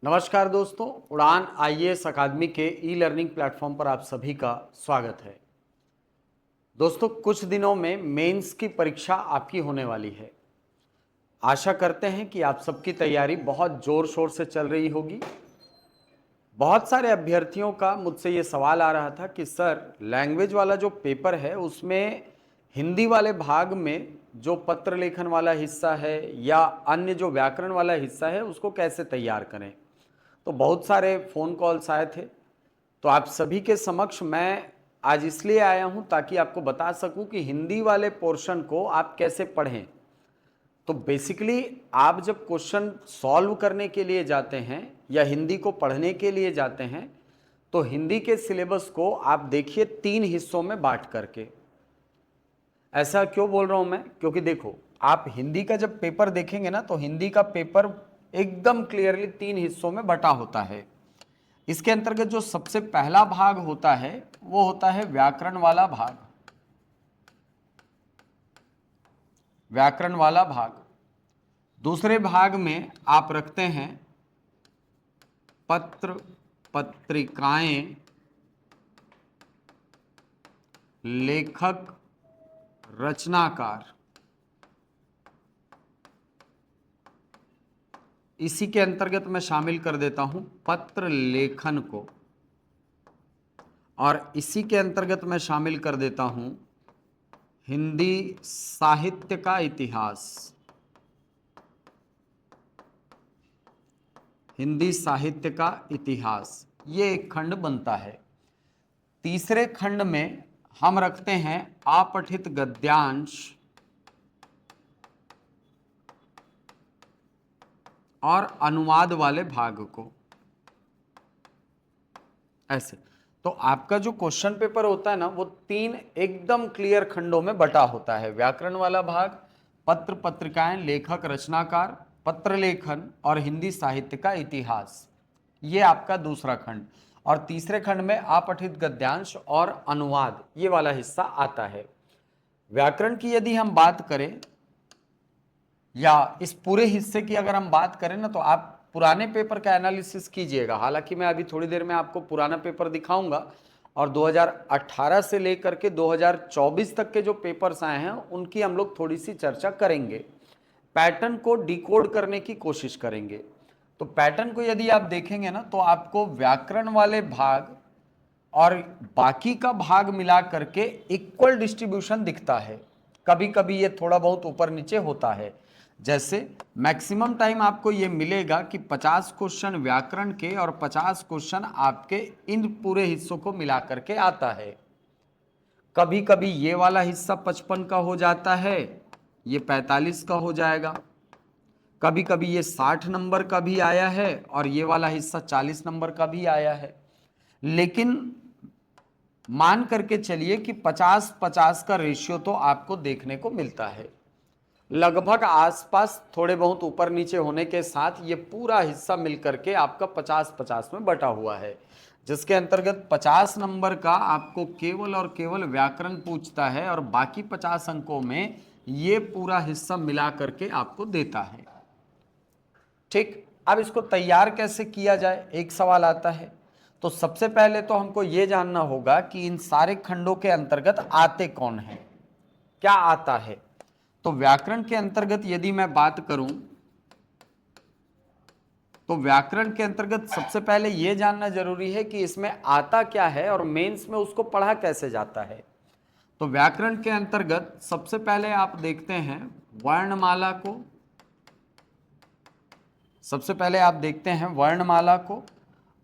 नमस्कार दोस्तों, उड़ान आईएएस अकादमी के ई लर्निंग प्लेटफॉर्म पर आप सभी का स्वागत है। दोस्तों, कुछ दिनों में मेंस की परीक्षा आपकी होने वाली है। आशा करते हैं कि आप सबकी तैयारी बहुत जोर शोर से चल रही होगी। बहुत सारे अभ्यर्थियों का मुझसे ये सवाल आ रहा था कि सर, लैंग्वेज वाला जो पेपर है उसमें हिंदी वाले भाग में जो पत्र लेखन वाला हिस्सा है या अन्य जो व्याकरण वाला हिस्सा है उसको कैसे तैयार करें। तो बहुत सारे फ़ोन कॉल्स आए थे। तो आप सभी के समक्ष मैं आज इसलिए आया हूं ताकि आपको बता सकूं कि हिंदी वाले पोर्शन को आप कैसे पढ़ें। तो बेसिकली आप जब क्वेश्चन सॉल्व करने के लिए जाते हैं या हिंदी को पढ़ने के लिए जाते हैं तो हिंदी के सिलेबस को आप देखिए 3 हिस्सों में बांट करके। ऐसा क्यों बोल रहा हूं मैं? क्योंकि देखो, आप हिंदी का जब पेपर देखेंगे ना तो हिंदी का पेपर एकदम क्लियरली 3 हिस्सों में बटा होता है। इसके अंतर्गत जो सबसे पहला भाग होता है वो होता है व्याकरण वाला भाग। व्याकरण वाला भाग। दूसरे भाग में आप रखते हैं पत्र पत्रिकाएं, लेखक, रचनाकार। इसी के अंतर्गत मैं शामिल कर देता हूं पत्र लेखन को, और इसी के अंतर्गत मैं शामिल कर देता हूं हिंदी साहित्य का इतिहास। हिंदी साहित्य का इतिहास, ये एक खंड बनता है। तीसरे खंड में हम रखते हैं अपठित गद्यांश और अनुवाद वाले भाग को। ऐसे तो आपका जो क्वेश्चन पेपर होता है ना वो 3 एकदम क्लियर खंडों में बटा होता है। व्याकरण वाला भाग, पत्र पत्रिकाएं, लेखक रचनाकार, पत्र लेखन और हिंदी साहित्य का इतिहास, ये आपका दूसरा खंड। और तीसरे खंड में अपठित गद्यांश और अनुवाद, ये वाला हिस्सा आता है। व्याकरण की यदि हम बात करें या इस पूरे हिस्से की अगर हम बात करें ना तो आप पुराने पेपर का एनालिसिस कीजिएगा। हालांकि मैं अभी थोड़ी देर में आपको पुराना पेपर दिखाऊंगा और 2018 से लेकर के 2024 तक के जो पेपर्स आए हैं उनकी हम लोग थोड़ी सी चर्चा करेंगे। पैटर्न को डिकोड करने की कोशिश करेंगे। तो पैटर्न को यदि आप देखेंगे ना तो आपको व्याकरण वाले भाग और बाकी का भाग मिला करके इक्वल डिस्ट्रीब्यूशन दिखता है। कभी कभी ये थोड़ा बहुत ऊपर नीचे होता है। जैसे मैक्सिमम टाइम आपको ये मिलेगा कि 50 क्वेश्चन व्याकरण के और 50 क्वेश्चन आपके इन पूरे हिस्सों को मिला करके आता है। कभी कभी ये वाला हिस्सा 55 का हो जाता है, ये 45 का हो जाएगा। कभी कभी ये 60 नंबर का भी आया है और ये वाला हिस्सा 40 नंबर का भी आया है। लेकिन मान करके चलिए कि 50-50 का रेशियो तो आपको देखने को मिलता है। लगभग आसपास थोड़े बहुत ऊपर नीचे होने के साथ ये पूरा हिस्सा मिलकर के आपका 50-50 में बटा हुआ है, जिसके अंतर्गत 50 नंबर का आपको केवल और केवल व्याकरण पूछता है और बाकी 50 अंकों में ये पूरा हिस्सा मिला करके आपको देता है। ठीक, अब इसको तैयार कैसे किया जाए, एक सवाल आता है। तो सबसे पहले तो हमको ये जानना होगा कि इन सारे खंडों के अंतर्गत आते कौन हैं, क्या आता है। तो व्याकरण के अंतर्गत यदि मैं बात करूं तो व्याकरण के अंतर्गत सबसे पहले यह जानना जरूरी है कि इसमें आता क्या है और मेंस में उसको पढ़ा कैसे जाता है। तो व्याकरण के अंतर्गत सबसे पहले आप देखते हैं वर्णमाला को। सबसे पहले आप देखते हैं वर्णमाला को।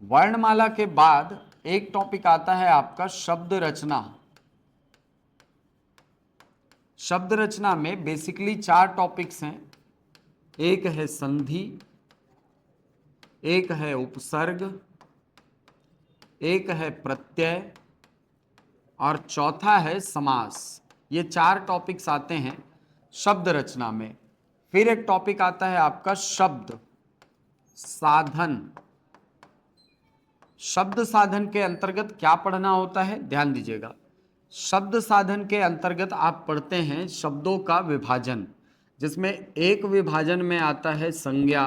वर्णमाला के बाद एक टॉपिक आता है आपका शब्द रचना। शब्द रचना में बेसिकली 4 टॉपिक्स हैं। एक है संधि, एक है उपसर्ग, एक है प्रत्यय और चौथा है समास। ये 4 टॉपिक्स आते हैं शब्द रचना में। फिर एक टॉपिक आता है आपका शब्द साधन। शब्द साधन के अंतर्गत क्या पढ़ना होता है, ध्यान दीजिएगा। शब्द साधन के अंतर्गत आप पढ़ते हैं शब्दों का विभाजन, जिसमें एक विभाजन में आता है संज्ञा,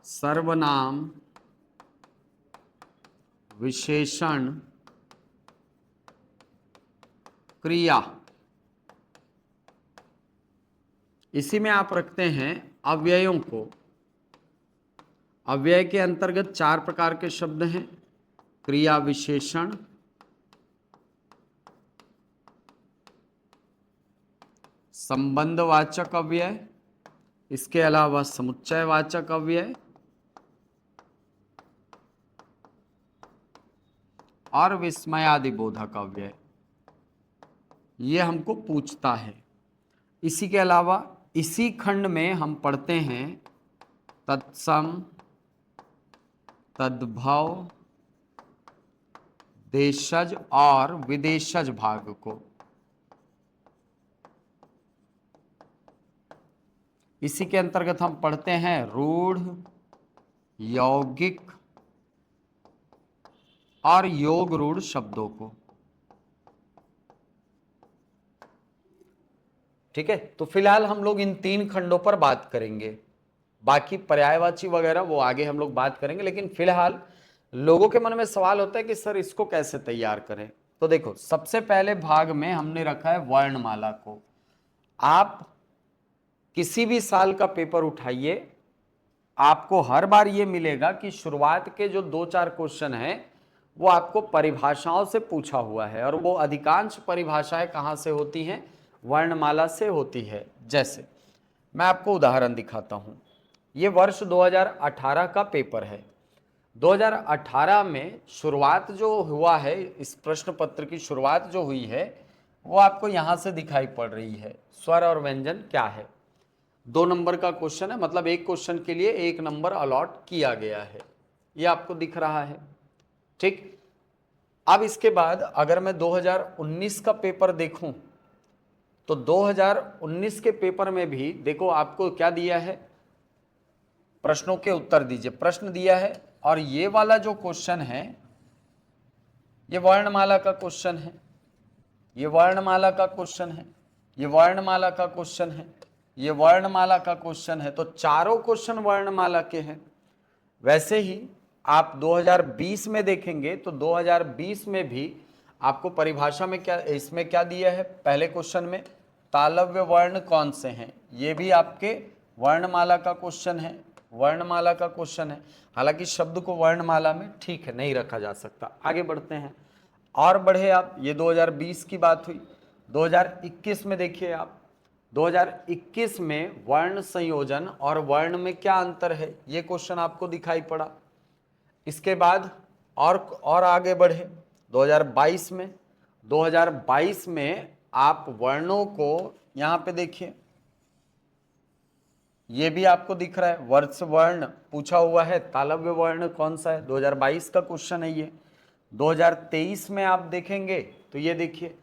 सर्वनाम विशेषण क्रिया। इसी में आप रखते हैं अव्ययों को। अव्यय के अंतर्गत 4 प्रकार के शब्द हैं, क्रिया विशेषण, संबंधवाचक अव्यय, इसके अलावा समुच्चयवाचक अव्यय और विस्मयादिबोधक अव्यय। ये हमको पूछता है। इसी के अलावा इसी खंड में हम पढ़ते हैं तत्सम, तद्भव, देशज और विदेशज भाग को। इसी के अंतर्गत हम पढ़ते हैं रूढ़, यौगिक और योग रूढ़ शब्दों को। ठीक है, तो फिलहाल हम लोग इन 3 खंडों पर बात करेंगे। बाकी पर्यायवाची वगैरह वो आगे हम लोग बात करेंगे, लेकिन फिलहाल लोगों के मन में सवाल होता है कि सर इसको कैसे तैयार करें। तो देखो, सबसे पहले भाग में हमने रखा है वर्णमाला को। आप किसी भी साल का पेपर उठाइए, आपको हर बार ये मिलेगा कि शुरुआत के जो 2-4 क्वेश्चन हैं वो आपको परिभाषाओं से पूछा हुआ है, और वो अधिकांश परिभाषाएं कहाँ से होती हैं? वर्णमाला से होती है। जैसे मैं आपको उदाहरण दिखाता हूँ। ये वर्ष 2018 का पेपर है। 2018 में शुरुआत जो हुआ है, इस प्रश्न पत्र की शुरुआत जो हुई है वो आपको यहाँ से दिखाई पड़ रही है। स्वर और व्यंजन क्या है? 2 नंबर का क्वेश्चन है, मतलब एक क्वेश्चन के लिए 1 नंबर अलॉट किया गया है। ये आपको दिख रहा है। ठीक, अब इसके बाद अगर मैं 2019 का पेपर देखूं तो 2019 के पेपर में भी देखो आपको क्या दिया है, प्रश्नों के उत्तर दीजिए, प्रश्न दिया है। और ये वाला जो क्वेश्चन है ये वर्णमाला का क्वेश्चन है, ये वर्णमाला का क्वेश्चन है, ये वर्णमाला का क्वेश्चन है, ये वर्णमाला का क्वेश्चन है। तो चारों क्वेश्चन वर्णमाला के हैं। वैसे ही आप 2020 में देखेंगे तो 2020 में भी आपको परिभाषा में क्या, इसमें क्या दिया है, पहले क्वेश्चन में तालव्य वर्ण कौन से हैं, ये भी आपके वर्णमाला का क्वेश्चन है, वर्णमाला का क्वेश्चन है। हालांकि शब्द को वर्णमाला में ठीक है नहीं रखा जा सकता। आगे बढ़ते हैं और बढ़े आप, ये 2020 की बात हुई। 2021 में देखिए आप, 2021 में वर्ण संयोजन और वर्ण में क्या अंतर है, ये क्वेश्चन आपको दिखाई पड़ा। इसके बाद और आगे बढ़े 2022 में, 2022 में आप वर्णों को यहाँ पे देखिए, ये भी आपको दिख रहा है, वर्ष वर्ण पूछा हुआ है, तालव्य वर्ण कौन सा है, 2022 का क्वेश्चन है ये। 2023 में आप देखेंगे तो ये देखिए,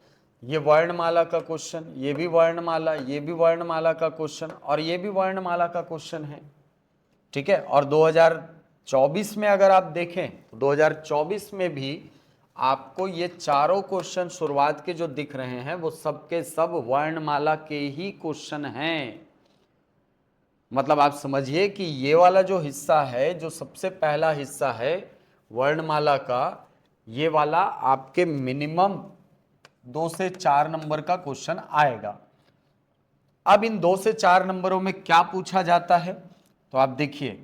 ये वर्णमाला का क्वेश्चन, ये भी वर्णमाला, ये भी वर्णमाला का क्वेश्चन और ये भी वर्णमाला का क्वेश्चन है। ठीक है, और 2024 में अगर आप देखें तो 2024 में भी आपको ये चारों क्वेश्चन शुरुआत के जो दिख रहे हैं वो सब के सब वर्णमाला के ही क्वेश्चन हैं। मतलब आप समझिए कि ये वाला जो हिस्सा है, जो सबसे पहला हिस्सा है वर्णमाला का, ये वाला आपके मिनिमम 2 से 4 नंबर का क्वेश्चन आएगा। अब इन 2 से 4 नंबरों में क्या पूछा जाता है, तो आप देखिए,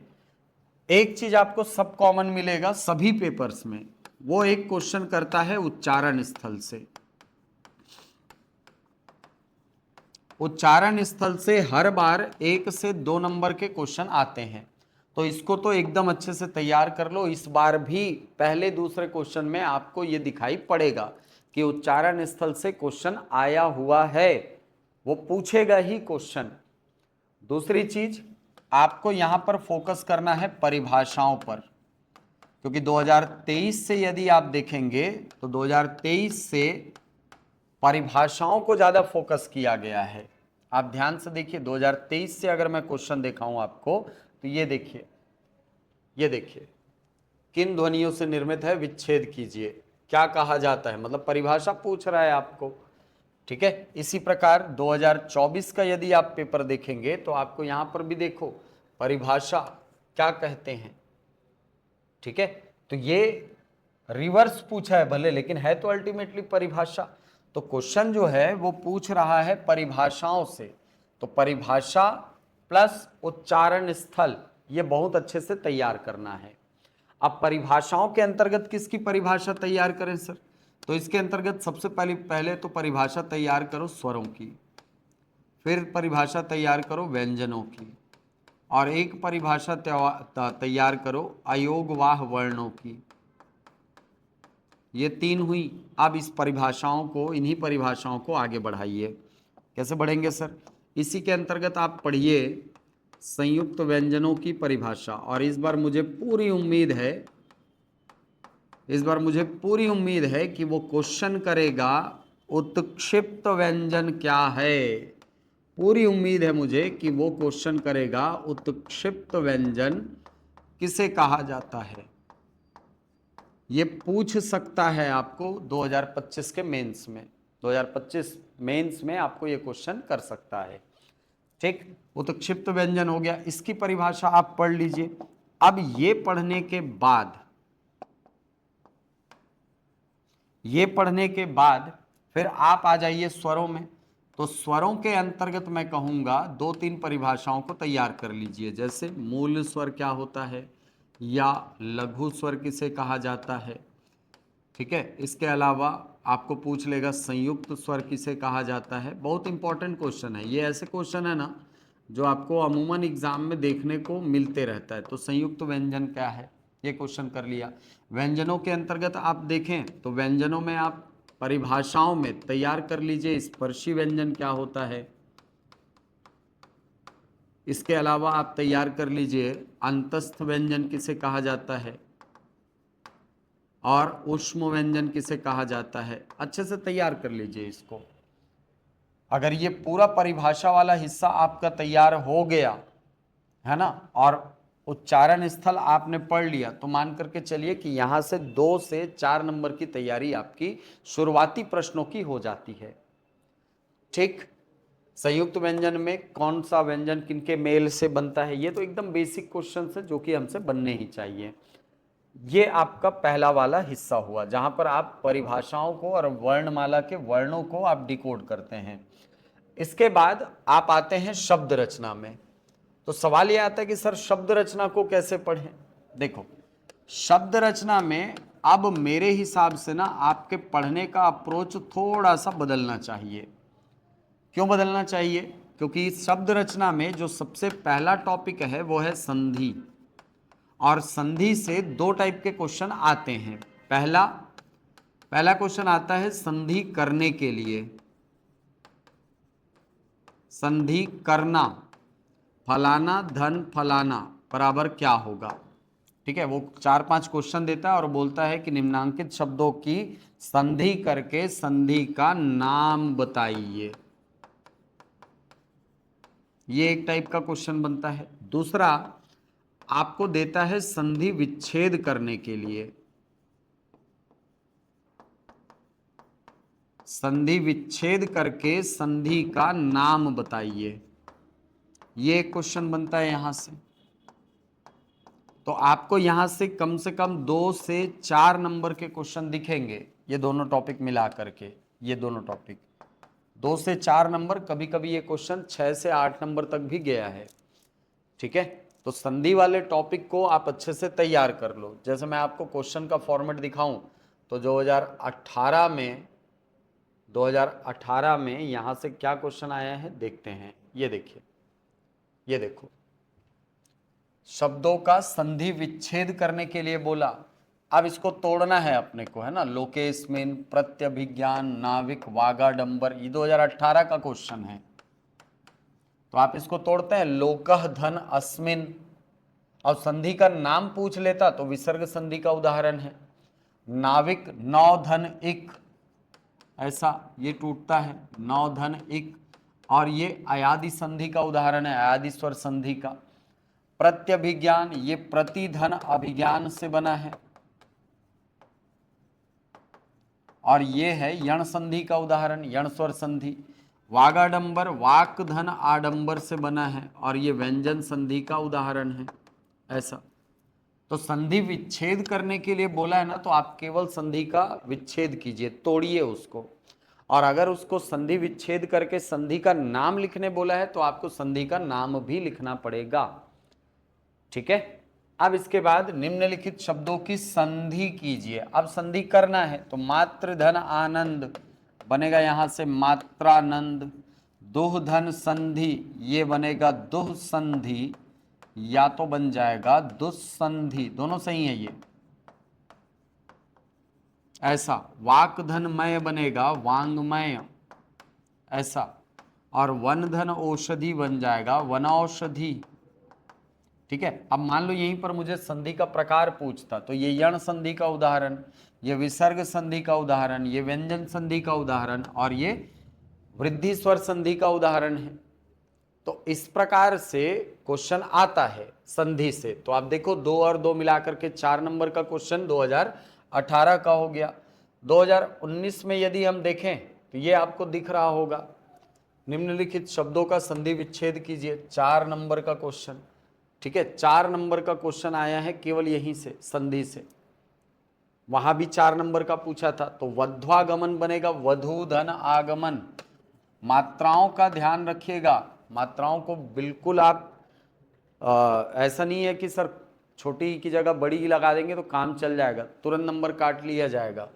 एक चीज आपको सब कॉमन मिलेगा सभी पेपर्स में, वो एक क्वेश्चन करता है उच्चारण स्थल से। उच्चारण स्थल से हर बार 1 से 2 नंबर के क्वेश्चन आते हैं, तो इसको तो एकदम अच्छे से तैयार कर लो। इस बार भी पहले दूसरे क्वेश्चन में आपको ये दिखाई पड़ेगा कि उच्चारण स्थल से क्वेश्चन आया हुआ है, वो पूछेगा ही क्वेश्चन। दूसरी चीज, आपको यहां पर फोकस करना है परिभाषाओं पर, क्योंकि 2023 से यदि आप देखेंगे तो 2023 से परिभाषाओं को ज्यादा फोकस किया गया है। आप ध्यान से देखिए, 2023 से अगर मैं क्वेश्चन दिखाऊं आपको तो ये देखिए, ये देखिए, किन ध्वनियों से निर्मित है विच्छेद कीजिए, क्या कहा जाता है, मतलब परिभाषा पूछ रहा है आपको। ठीक है, इसी प्रकार 2024 का यदि आप पेपर देखेंगे तो आपको यहां पर भी देखो परिभाषा, क्या कहते हैं। ठीक है, तो ये रिवर्स पूछा है भले, लेकिन है तो अल्टीमेटली परिभाषा। तो क्वेश्चन जो है वो पूछ रहा है परिभाषाओं से, तो परिभाषा प्लस उच्चारण स्थल ये बहुत अच्छे से तैयार करना है। अब परिभाषाओं के अंतर्गत किसकी परिभाषा तैयार करें सर, तो इसके अंतर्गत सबसे पहले तो परिभाषा तैयार करो स्वरों की, फिर परिभाषा तैयार करो व्यंजनों की, और एक परिभाषा तैयार करो अयोगवाह वर्णों की। ये 3 हुई। अब इस परिभाषाओं को, इन्हीं परिभाषाओं को आगे बढ़ाइए। कैसे बढ़ेंगे सर, इसी के अंतर्गत आप पढ़िए संयुक्त व्यंजनों की परिभाषा। और इस बार मुझे पूरी उम्मीद है कि वो क्वेश्चन करेगा उत्क्षिप्त व्यंजन क्या है। पूरी उम्मीद है मुझे कि वो क्वेश्चन करेगा उत्क्षिप्त व्यंजन किसे कहा जाता है। ये पूछ सकता है आपको 2025 के मेंस में, 2025 मेंस में आपको ये क्वेश्चन कर सकता है। ठीक, उत्क्षिप्त व्यंजन हो गया, इसकी परिभाषा आप पढ़ लीजिए। अब ये पढ़ने के बाद फिर आप आ जाइए स्वरों में। तो स्वरों के अंतर्गत मैं कहूंगा 2-3 परिभाषाओं को तैयार कर लीजिए, जैसे मूल स्वर क्या होता है, या लघु स्वर किसे कहा जाता है। ठीक है, इसके अलावा आपको पूछ लेगा संयुक्त स्वर किसे कहा जाता है। बहुत इंपॉर्टेंट क्वेश्चन है ये, ऐसे क्वेश्चन है ना जो आपको अमूमन एग्जाम में देखने को मिलते रहता है। तो संयुक्त व्यंजन क्या है, ये क्वेश्चन कर लिया। व्यंजनों के अंतर्गत आप देखें तो व्यंजनों में आप परिभाषाओं में तैयार कर लीजिए स्पर्शी व्यंजन क्या होता है। इसके अलावा आप तैयार कर लीजिए अंतस्थ व्यंजन किसे कहा जाता है, और ऊष्म व्यंजन किसे कहा जाता है। अच्छे से तैयार कर लीजिए इसको। अगर ये पूरा परिभाषा वाला हिस्सा आपका तैयार हो गया है ना, और उच्चारण स्थल आपने पढ़ लिया, तो मान करके चलिए कि यहां से 2 से 4 नंबर की तैयारी आपकी शुरुआती प्रश्नों की हो जाती है। ठीक, संयुक्त व्यंजन में कौन सा व्यंजन किनके मेल से बनता है, ये तो एकदम बेसिक क्वेश्चन है जो कि हमसे बनने ही चाहिए। ये आपका पहला वाला हिस्सा हुआ जहां पर आप परिभाषाओं को और वर्णमाला के वर्णों को आप डिकोड करते हैं। इसके बाद आप आते हैं शब्द रचना में। तो सवाल ये आता है कि सर शब्द रचना को कैसे पढ़ें। देखो, शब्द रचना में अब मेरे हिसाब से ना आपके पढ़ने का अप्रोच थोड़ा सा बदलना चाहिए। क्यों बदलना चाहिए, क्योंकि इस शब्द रचना में जो सबसे पहला टॉपिक है वो है संधि, और संधि से 2 टाइप के क्वेश्चन आते हैं। पहला क्वेश्चन आता है संधि करने के लिए, संधि करना, फलाना धन फलाना बराबर क्या होगा। ठीक है, वो 4-5 क्वेश्चन देता है और बोलता है कि निम्नांकित शब्दों की संधि करके संधि का नाम बताइए। ये एक टाइप का क्वेश्चन बनता है। दूसरा आपको देता है संधि विच्छेद करने के लिए, संधि विच्छेद करके संधि का नाम बताइए। ये एक क्वेश्चन बनता है यहां से। तो आपको यहां से कम 2 से 4 नंबर के क्वेश्चन दिखेंगे, ये दोनों टॉपिक मिला करके। ये दोनों टॉपिक 2 से 4 नंबर, कभी कभी ये क्वेश्चन 6 से 8 नंबर तक भी गया है। ठीक है, तो संधि वाले टॉपिक को आप अच्छे से तैयार कर लो। जैसे मैं आपको क्वेश्चन का फॉर्मेट दिखाऊं तो 2018 में यहां से क्या क्वेश्चन आया है देखते हैं। ये देखिए, ये देखो, शब्दों का संधि विच्छेद करने के लिए बोला। अब इसको तोड़ना है अपने को, है ना। लोकेस्मिन, प्रत्यभिज्ञान, नाविक, वागाडंबर, ये 2018 का क्वेश्चन है। तो आप इसको तोड़ते हैं, लोकह धन अस्मिन, और संधि का नाम पूछ लेता तो विसर्ग संधि का उदाहरण है। नाविक नौ धन इक, ऐसा ये टूटता है, नौ धन इक, और ये अयादि संधि का उदाहरण है, अयादि स्वर संधि का। प्रत्यभिज्ञान, ये प्रतिधन अभिज्ञान से बना है, और ये है यण संधि का उदाहरण, यण स्वर संधि। वागाडंबर वाक धन आडंबर से बना है, और ये व्यंजन संधि का उदाहरण है। ऐसा। तो संधि विच्छेद करने के लिए बोला है ना, तो आप केवल संधि का विच्छेद कीजिए, तोड़िए उसको। और अगर उसको संधि विच्छेद करके संधि का नाम लिखने बोला है तो आपको संधि का नाम भी लिखना पड़ेगा। ठीक है। अब इसके बाद निम्नलिखित शब्दों की संधि कीजिए। अब संधि करना है तो मात्र धन आनंद बनेगा यहां से मात्रानंद। दुह धन संधि ये बनेगा दुह संधि, या तो बन जाएगा दुस्संधि, दोनों सही है ये। ऐसा। वाक धनमय बनेगा वांगमय, ऐसा। और वन धन औषधि बन जाएगा वनौषधि। ठीक है। अब मान लो यहीं पर मुझे संधि का प्रकार पूछता, तो ये यण संधि का उदाहरण, ये विसर्ग संधि का उदाहरण, ये व्यंजन संधि का उदाहरण, और ये वृद्धि स्वर संधि का उदाहरण है। तो इस प्रकार से क्वेश्चन आता है संधि से। तो आप देखो 2 और 2 मिलाकर के 4 नंबर का क्वेश्चन 2018 का हो गया। 2019 में यदि हम देखें तो ये आपको दिख रहा होगा, निम्नलिखित शब्दों का संधि विच्छेद कीजिए, 4 नंबर का क्वेश्चन। ठीक है, 4 नंबर का क्वेश्चन आया है केवल यहीं से, संधि से। वहां भी 4 नंबर का पूछा था। तो वध्वागमन बनेगा वधु धन आगमन। मात्राओं का ध्यान रखिएगा, मात्राओं को बिल्कुल आप ऐसा नहीं है कि सर छोटी की जगह बड़ी लगा देंगे तो काम चल जाएगा, तुरंत नंबर काट लिया जाएगा।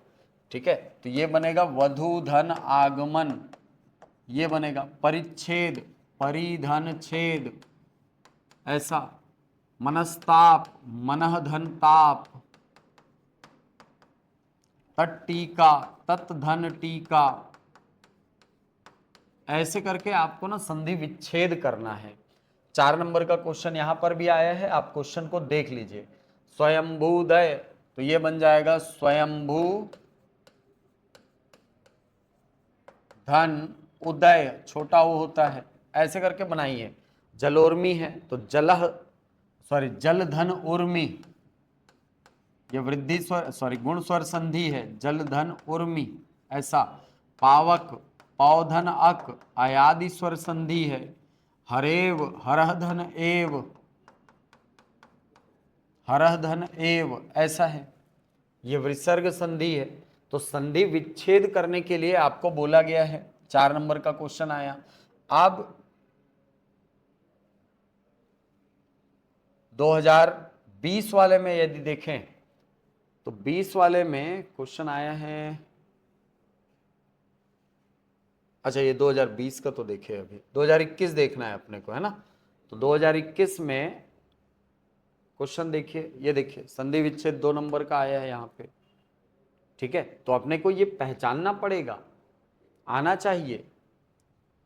ठीक है। तो ये बनेगा वधु धन आगमन, ये बनेगा परिच्छेद परिधन छेद, ऐसा। मनस्ताप मनः धन ताप, तट्टीका तत् धन टीका। ऐसे करके आपको ना संधि विच्छेद करना है। 4 नंबर का क्वेश्चन यहां पर भी आया है, आप क्वेश्चन को देख लीजिए। स्वयंभूदय, तो ये बन जाएगा स्वयंभू धन उदय, छोटा वो होता है, ऐसे करके बनाइए। जलोर्मी है तो जल धन उर्मी, ये वृद्धि स्वर गुण स्वर संधि है, जल धन उर्मी, ऐसा। पावक पौधन अक आयादि स्वर संधि है। हरेव हरह धन एव, हरह धन एव, ऐसा है। ये विसर्ग संधि है। तो संधि विच्छेद करने के लिए आपको बोला गया है, 4 नंबर का क्वेश्चन आया। अब 2020 वाले में यदि देखें तो 20 वाले में क्वेश्चन आया है, अच्छा ये 2020 का तो देखे, अभी 2021 देखना है अपने को, है ना। तो 2021 में क्वेश्चन देखिए, ये देखिए संधि विच्छेद 2 नंबर का आया है यहाँ पे। ठीक है। तो अपने को ये पहचानना पड़ेगा, आना चाहिए।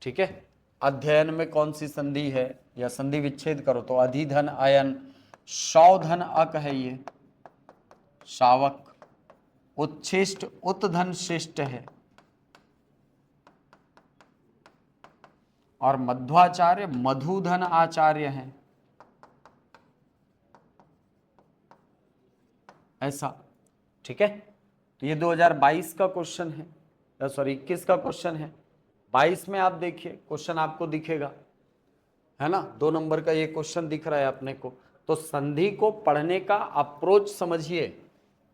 ठीक है। अध्ययन में कौन सी संधि है, या संधि विच्छेद करो तो अधिधन अयन, शौधन अक है ये शावक, उच्छिष्ट उत्धन शिष्ट है, और मध्वाचार्य मधुधन आचार्य है, ऐसा। ठीक है। तो ये 2022 का क्वेश्चन है, सॉरी 21 का क्वेश्चन है। 22 में आप देखिए क्वेश्चन आपको दिखेगा, है ना। 2 नंबर का ये क्वेश्चन दिख रहा है अपने को। तो संधि को पढ़ने का अप्रोच समझिए।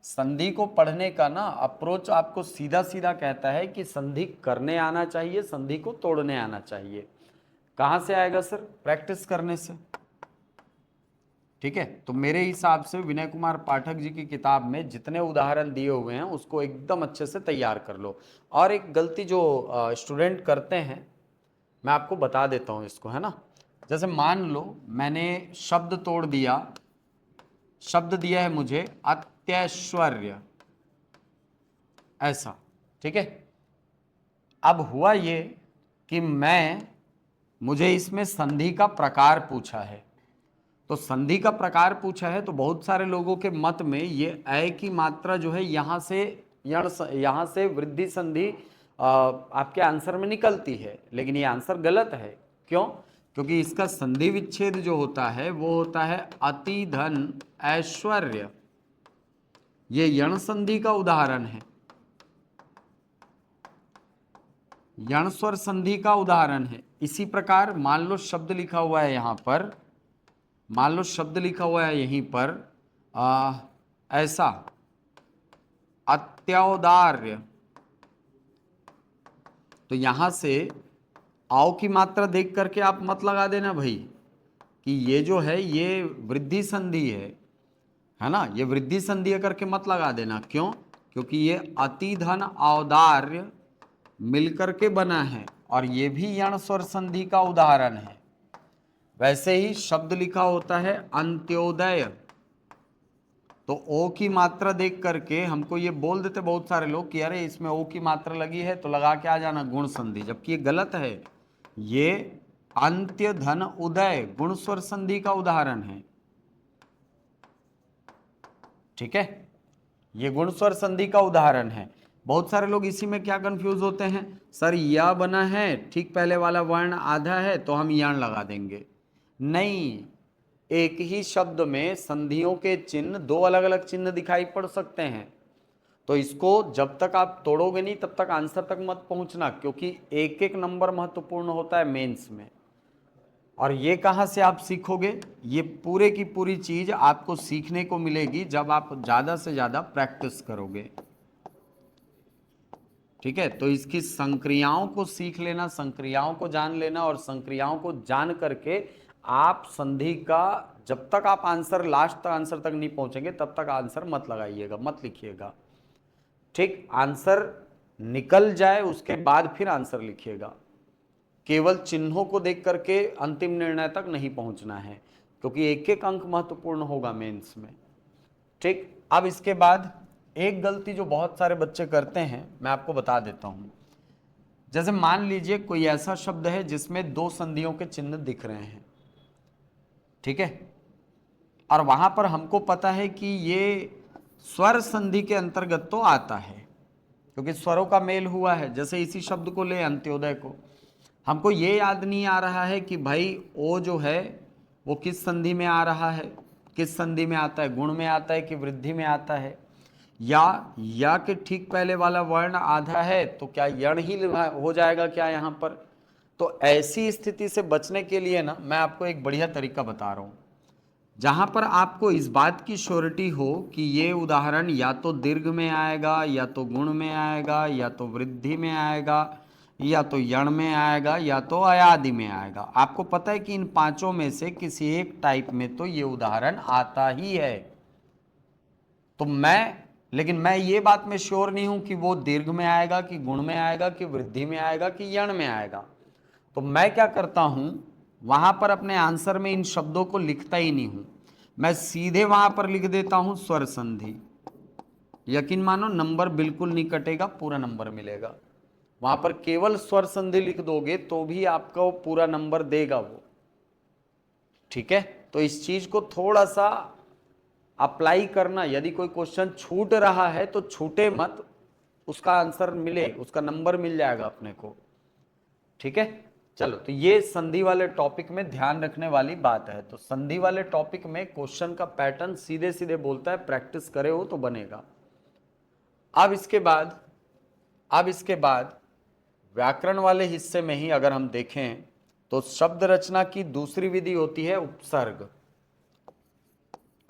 संधि को पढ़ने का ना अप्रोच आपको सीधा सीधा कहता है कि संधि करने आना चाहिए, संधि को तोड़ने आना चाहिए। कहाँ से आएगा सर? प्रैक्टिस करने से। ठीक है। तो मेरे हिसाब से विनय कुमार पाठक जी की किताब में जितने उदाहरण दिए हुए हैं उसको एकदम अच्छे से तैयार कर लो। और एक गलती जो स्टूडेंट करते हैं, मैं आपको बता देता हूँ इसको, है ना। जैसे मान लो मैंने शब्द तोड़ दिया, शब्द दिया है मुझे अत्यैश्वर्य, ऐसा। ठीक है। अब हुआ ये कि मुझे इसमें संधि का प्रकार पूछा है। तो संधि का प्रकार पूछा है तो बहुत सारे लोगों के मत में ये अय की मात्रा जो है यहाँ से वृद्धि संधि आपके आंसर में निकलती है, लेकिन ये आंसर गलत है। क्यों? क्योंकि इसका संधि विच्छेद जो होता है वो होता है अति धन ऐश्वर्य। ये यण संधि का उदाहरण है, यण स्वर संधि का उदाहरण है। इसी प्रकार मान लो शब्द लिखा हुआ है यहां पर मान लो शब्द लिखा हुआ है यहीं पर ऐसा अत्याउदार्य, तो यहां से आओ की मात्रा देख करके आप मत लगा देना भाई कि ये जो है ये वृद्धि संधि है ना, ये वृद्धि संधि करके मत लगा देना। क्यों? क्योंकि ये अति धन औदार्य मिलकर के बना है और ये भी यण स्वर संधि का उदाहरण है। वैसे ही शब्द लिखा होता है अंत्योदय, तो ओ की मात्रा देख करके हमको ये बोल देते बहुत सारे लोग कि अरे इसमें ओ की मात्रा लगी है तो लगा के आ जाना गुण संधि, जबकि ये गलत है। ये अंत्य धन उदय गुण स्वर संधि का उदाहरण है। ठीक है, ये गुण स्वर संधि का उदाहरण है। बहुत सारे लोग इसी में क्या कंफ्यूज होते हैं, सर या बना है ठीक पहले वाला वर्ण आधा है तो हम यण लगा देंगे। नहीं, एक ही शब्द में संधियों के चिन्ह दो अलग अलग चिन्ह दिखाई पड़ सकते हैं, तो इसको जब तक आप तोड़ोगे नहीं तब तक आंसर तक मत पहुंचना, क्योंकि एक एक नंबर महत्वपूर्ण होता है मेंस में। और ये कहाँ से आप सीखोगे? ये पूरे की पूरी चीज आपको सीखने को मिलेगी जब आप ज्यादा से ज्यादा प्रैक्टिस करोगे। ठीक है, तो इसकी संक्रियाओं को सीख लेना, संक्रियाओं को जान लेना, और संक्रियाओं को जान करके आप संधि का जब तक आप आंसर लास्ट तक आंसर तक नहीं पहुंचेंगे तब तक आंसर मत लगाइएगा, मत लिखिएगा। ठीक, आंसर निकल जाए उसके बाद फिर आंसर लिखिएगा। केवल चिन्हों को देख करके अंतिम निर्णय तक नहीं पहुंचना है, क्योंकि एक एक अंक महत्वपूर्ण होगा मेंस में। ठीक, अब इसके बाद एक गलती जो बहुत सारे बच्चे करते हैं मैं आपको बता देता हूं। जैसे मान लीजिए कोई ऐसा शब्द है जिसमें दो संधियों के चिन्ह दिख रहे हैं, ठीक है, और वहां पर हमको पता है कि ये स्वर संधि के अंतर्गत तो आता है क्योंकि स्वरों का मेल हुआ है। जैसे इसी शब्द को ले अंत्योदय को, हमको ये याद नहीं आ रहा है कि भाई ओ जो है वो किस संधि में आ रहा है, किस संधि में आता है, गुण में आता है कि वृद्धि में आता है, या के ठीक पहले वाला वर्ण आधा है तो क्या यण ही हो जाएगा क्या यहाँ पर। तो ऐसी स्थिति से बचने के लिए ना मैं आपको एक बढ़िया तरीका बता रहा हूँ, जहां पर आपको इस बात की श्योरिटी हो कि ये उदाहरण या तो दीर्घ में आएगा, या तो गुण में आएगा, या तो वृद्धि में आएगा, या तो यण में आएगा, या तो अयादि में आएगा। आपको पता है कि इन पांचों में से किसी एक टाइप में तो ये उदाहरण आता ही है। तो लेकिन मैं ये बात में श्योर नहीं हूं कि वो दीर्घ में आएगा कि गुण में आएगा कि वृद्धि में आएगा कि यण में आएगा। तो मैं क्या करता हूं, वहां पर अपने आंसर में इन शब्दों को लिखता ही नहीं हूं, मैं सीधे वहां पर लिख देता हूं स्वर संधि। यकीन मानो नंबर बिल्कुल नहीं कटेगा, पूरा नंबर मिलेगा। वहां पर केवल स्वर संधि लिख दोगे तो भी आपको पूरा नंबर देगा वो। ठीक है, तो इस चीज को थोड़ा सा अप्लाई करना। यदि कोई क्वेश्चन छूट रहा है तो छूटे मत, उसका आंसर मिले, उसका नंबर मिल जाएगा अपने को। ठीक है, चलो, तो ये संधि वाले टॉपिक में ध्यान रखने वाली बात है। तो संधि वाले टॉपिक में क्वेश्चन का पैटर्न सीधे सीधे बोलता है, प्रैक्टिस करे हो तो बनेगा। अब इसके बाद व्याकरण वाले हिस्से में ही अगर हम देखें तो शब्द रचना की दूसरी विधि होती है उपसर्ग,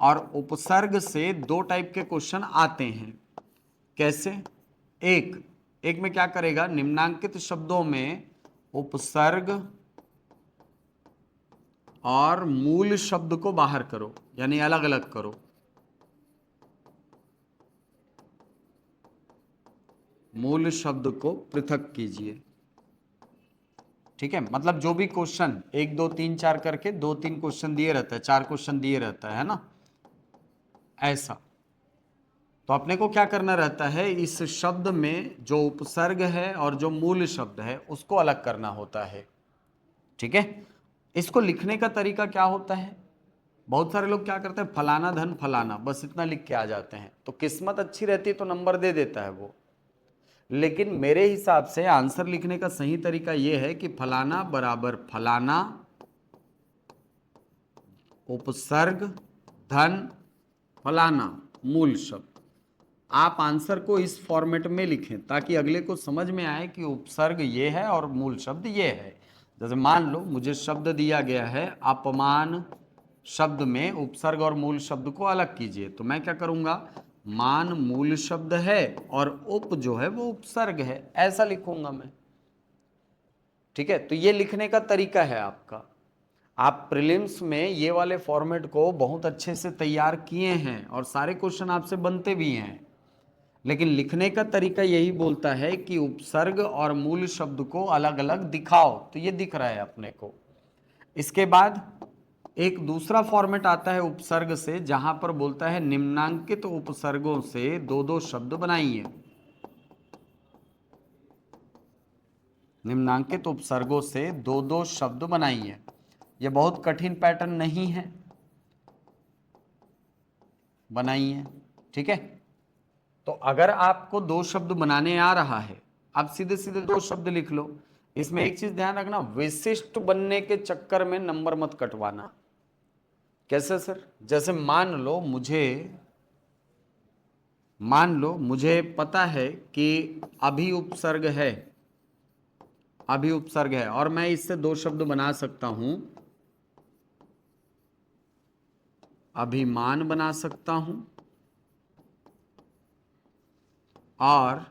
और उपसर्ग से दो टाइप के क्वेश्चन आते हैं। कैसे? एक में क्या करेगा, निम्नांकित शब्दों में उपसर्ग और मूल शब्द को बाहर करो, यानी अलग अलग करो। मूल शब्द को पृथक कीजिए। ठीक है, मतलब जो भी क्वेश्चन 1 2 3 4 करके 2-3 क्वेश्चन दिए रहता है, 4 क्वेश्चन दिए रहता है ना, ऐसा। तो अपने को क्या करना रहता है, इस शब्द में जो उपसर्ग है और जो मूल शब्द है उसको अलग करना होता है। ठीक है, इसको लिखने का तरीका क्या होता है, बहुत सारे लोग क्या करते हैं, फलाना धन फलाना, बस इतना लिख के आ जाते हैं। तो किस्मत अच्छी रहती है तो नंबर दे देता है वो, लेकिन मेरे हिसाब से आंसर लिखने का सही तरीका यह है कि फलाना बराबर फलाना उपसर्ग धन फलाना मूल शब्द। आप आंसर को इस फॉर्मेट में लिखें ताकि अगले को समझ में आए कि उपसर्ग ये है और मूल शब्द ये है। जैसे मान लो मुझे शब्द दिया गया है अपमान शब्द में उपसर्ग और मूल शब्द को अलग कीजिए। तो मैं क्या करूंगा, मान मूल शब्द है और उप जो है वो उपसर्ग है, ऐसा लिखूंगा मैं। ठीक है, तो ये लिखने का तरीका है आपका। आप प्रीलिम्स में ये वाले फॉर्मेट को बहुत अच्छे से तैयार किए हैं और सारे क्वेश्चन आपसे बनते भी हैं, लेकिन लिखने का तरीका यही बोलता है कि उपसर्ग और मूल शब्द को अलग अलग दिखाओ। तो ये दिख रहा है अपने को। इसके बाद एक दूसरा फॉर्मेट आता है उपसर्ग से, जहां पर बोलता है निम्नांकित उपसर्गों से दो दो शब्द बनाइए। निम्नांकित उपसर्गों से दो दो शब्द बनाइए। यह बहुत कठिन पैटर्न नहीं है, बनाइए। ठीक है, तो अगर आपको दो शब्द बनाने आ रहा है, आप सीधे सीधे दो शब्द लिख लो। इसमें एक चीज ध्यान रखना, विशिष्ट बनने के चक्कर में नंबर मत कटवाना। कैसे सर? जैसे मान लो मुझे पता है कि अभी उपसर्ग है, अभी उपसर्ग है, और मैं इससे दो शब्द बना सकता हूं। अभिमान बना सकता हूं और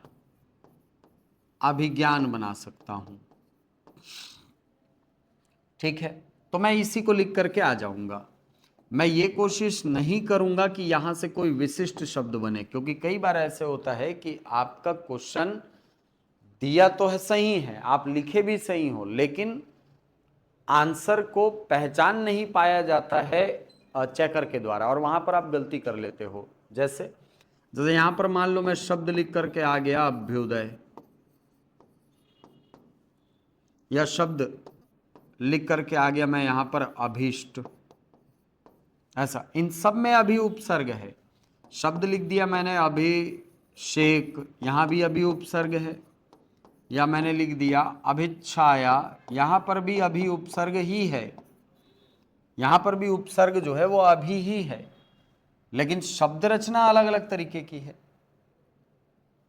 अभिज्ञान बना सकता हूं। ठीक है, तो मैं इसी को लिख करके आ जाऊंगा। मैं ये कोशिश नहीं करूंगा कि यहां से कोई विशिष्ट शब्द बने, क्योंकि कई बार ऐसे होता है कि आपका क्वेश्चन दिया तो है, सही है, आप लिखे भी सही हो, लेकिन आंसर को पहचान नहीं पाया जाता है चेकर के द्वारा, और वहां पर आप गलती कर लेते हो। जैसे जैसे यहां पर मान लो मैं शब्द लिख करके आ गया अभ्युदय, या शब्द लिख करके आ गया मैं यहां पर अभीष्ट, ऐसा। इन सब में अभी उपसर्ग है। शब्द लिख दिया मैंने अभिषेक, यहां भी अभी उपसर्ग है। या मैंने लिख दिया अभिच्छाया, यहां पर भी अभी उपसर्ग ही है, यहां पर भी उपसर्ग जो है वो अभी ही है, लेकिन शब्द रचना अलग अलग तरीके की है।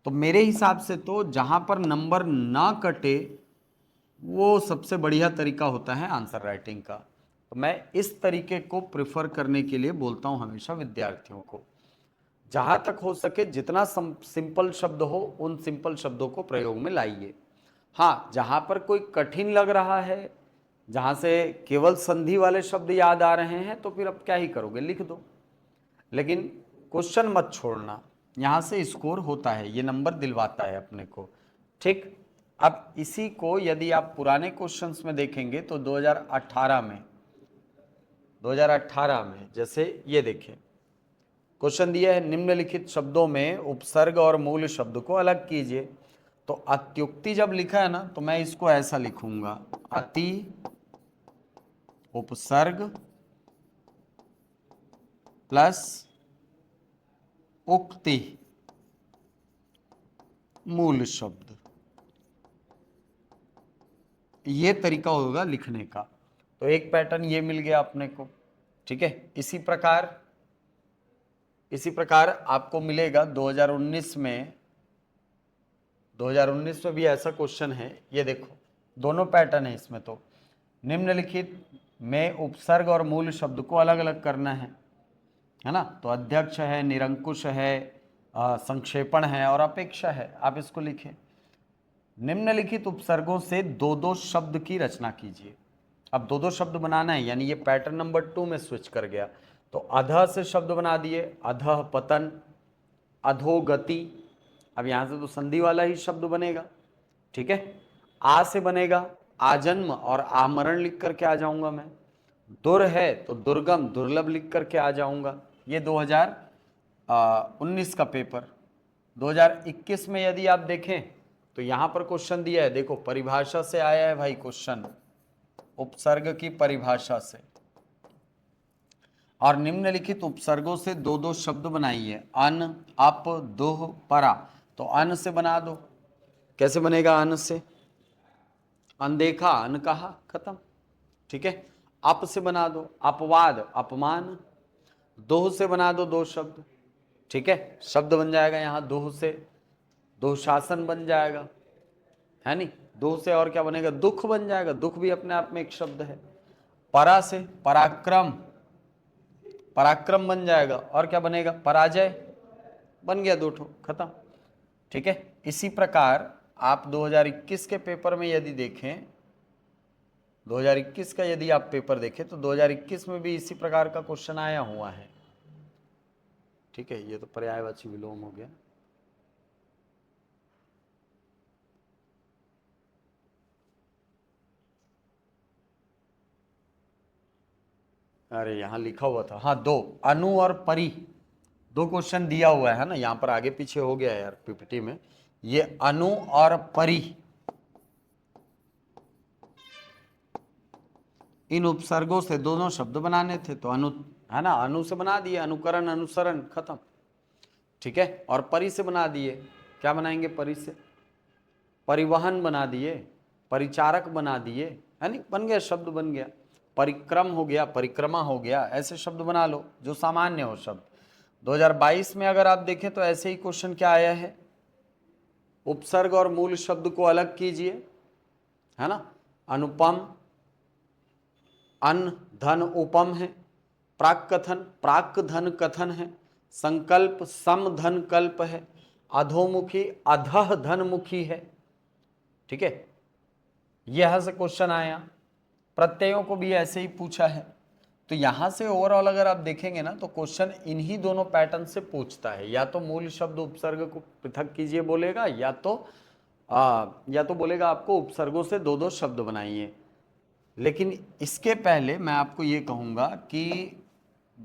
तो मेरे हिसाब से तो जहां पर नंबर ना कटे, वो सबसे बढ़िया तरीका होता है आंसर राइटिंग का। तो मैं इस तरीके को प्रिफर करने के लिए बोलता हूं हमेशा विद्यार्थियों को। जहां तक हो सके जितना सिंपल शब्द हो, उन सिंपल शब्दों को प्रयोग में लाइए। हाँ, जहां पर कोई कठिन लग रहा है, जहां से केवल संधि वाले शब्द याद आ रहे हैं, तो फिर अब क्या ही करोगे, लिख दो। लेकिन क्वेश्चन मत छोड़ना, यहां से स्कोर होता है, ये नंबर दिलवाता है अपने को। ठीक, अब इसी को यदि आप पुराने क्वेश्चंस में देखेंगे तो 2018 में जैसे ये देखें, क्वेश्चन दिया है निम्नलिखित शब्दों में उपसर्ग और मूल शब्द को अलग कीजिए। तो अत्युक्ति जब लिखा है ना, तो मैं इसको ऐसा लिखूंगा, अति उपसर्ग प्लस उक्ति मूल शब्द, ये तरीका होगा लिखने का। तो एक पैटर्न ये मिल गया अपने को। ठीक है, इसी प्रकार आपको मिलेगा 2019 में भी ऐसा क्वेश्चन है। ये देखो, दोनों पैटर्न है इसमें। तो निम्नलिखित में उपसर्ग और मूल शब्द को अलग अलग करना है ना। तो अध्यक्ष है, निरंकुश है, संक्षेपण है और अपेक्षा है, आप इसको लिखें। निम्नलिखित उपसर्गों से दो दो शब्द की रचना कीजिए। अब दो दो शब्द बनाना है, यानी ये पैटर्न नंबर 2 में स्विच कर गया। तो अधः से शब्द बना दिए, अधः पतन, अधोगति। अब यहां से तो संधि वाला ही शब्द बनेगा। ठीक है, आ से बनेगा आजन्म और आमरण लिख करके आ जाऊंगा मैं। दुर है तो दुर्गम, दुर्लभ लिख करके आ जाऊंगा। ये 2019 का पेपर। 2021 में यदि आप देखें तो यहां पर क्वेश्चन दिया है, देखो परिभाषा से आया है भाई क्वेश्चन, उपसर्ग की परिभाषा से। और निम्नलिखित उपसर्गों से दो दो शब्द बनाइए, अन, अप, दुह, परा। तो अन से बना दो। कैसे बनेगा अन से? अनदेखा, अनकहा, खत्म। ठीक है, अप से बना दो, अपवाद, अपमान। दोह से बना दो दो शब्द। ठीक है, शब्द बन जाएगा यहां दोह से, दुशासन बन जाएगा, है नहीं। दोह से और क्या बनेगा? दुख बन जाएगा, दुख भी अपने आप में एक शब्द है। परा से पराक्रम, पराक्रम बन जाएगा, और क्या बनेगा, पराजय, बन गया 2 ठो, खत्म। ठीक है, इसी प्रकार आप 2021 के पेपर में यदि देखें, 2021 का यदि आप पेपर देखें तो 2021 में भी इसी प्रकार का क्वेश्चन आया हुआ है। ठीक है, ये तो पर्यायवाची विलोम हो गया। अरे यहाँ लिखा हुआ था, हाँ, 2 अनु और परि, 2 क्वेश्चन दिया हुआ है ना, यहाँ पर आगे पीछे हो गया है यार पीपीटी में। ये अनु और परि, इन उपसर्गों से दोनों शब्द बनाने थे, तो अनु है ना, अनु से बना दिए, अनुकरण अनुसरण, खत्म। ठीक है, और परि से बना दिए, क्या बनाएंगे परि से, परिवहन बना दिए, परिचारक बना दिए, है नहीं, बन गया, शब्द बन गया। परिक्रम हो गया, परिक्रमा हो गया, ऐसे शब्द बना लो जो सामान्य हो शब्द। 2022 में अगर आप देखें तो ऐसे ही क्वेश्चन क्या आया है, उपसर्ग और मूल शब्द को अलग कीजिए, है ना, अनुपम, अन धन उपम है, प्राक कथन प्राक धन कथन है, संकल्प सम धन कल्प है, अधोमुखी अधह धनमुखी है। ठीक है, यह से क्वेश्चन आया। प्रत्ययों को भी ऐसे ही पूछा है। तो यहां से ओवरऑल अगर आप देखेंगे ना तो क्वेश्चन इन्हीं दोनों पैटर्न से पूछता है, या तो मूल शब्द उपसर्ग को पृथक कीजिए बोलेगा, या तो बोलेगा आपको उपसर्गों से 2-2 शब्द बनाइए। लेकिन इसके पहले मैं आपको ये कहूंगा कि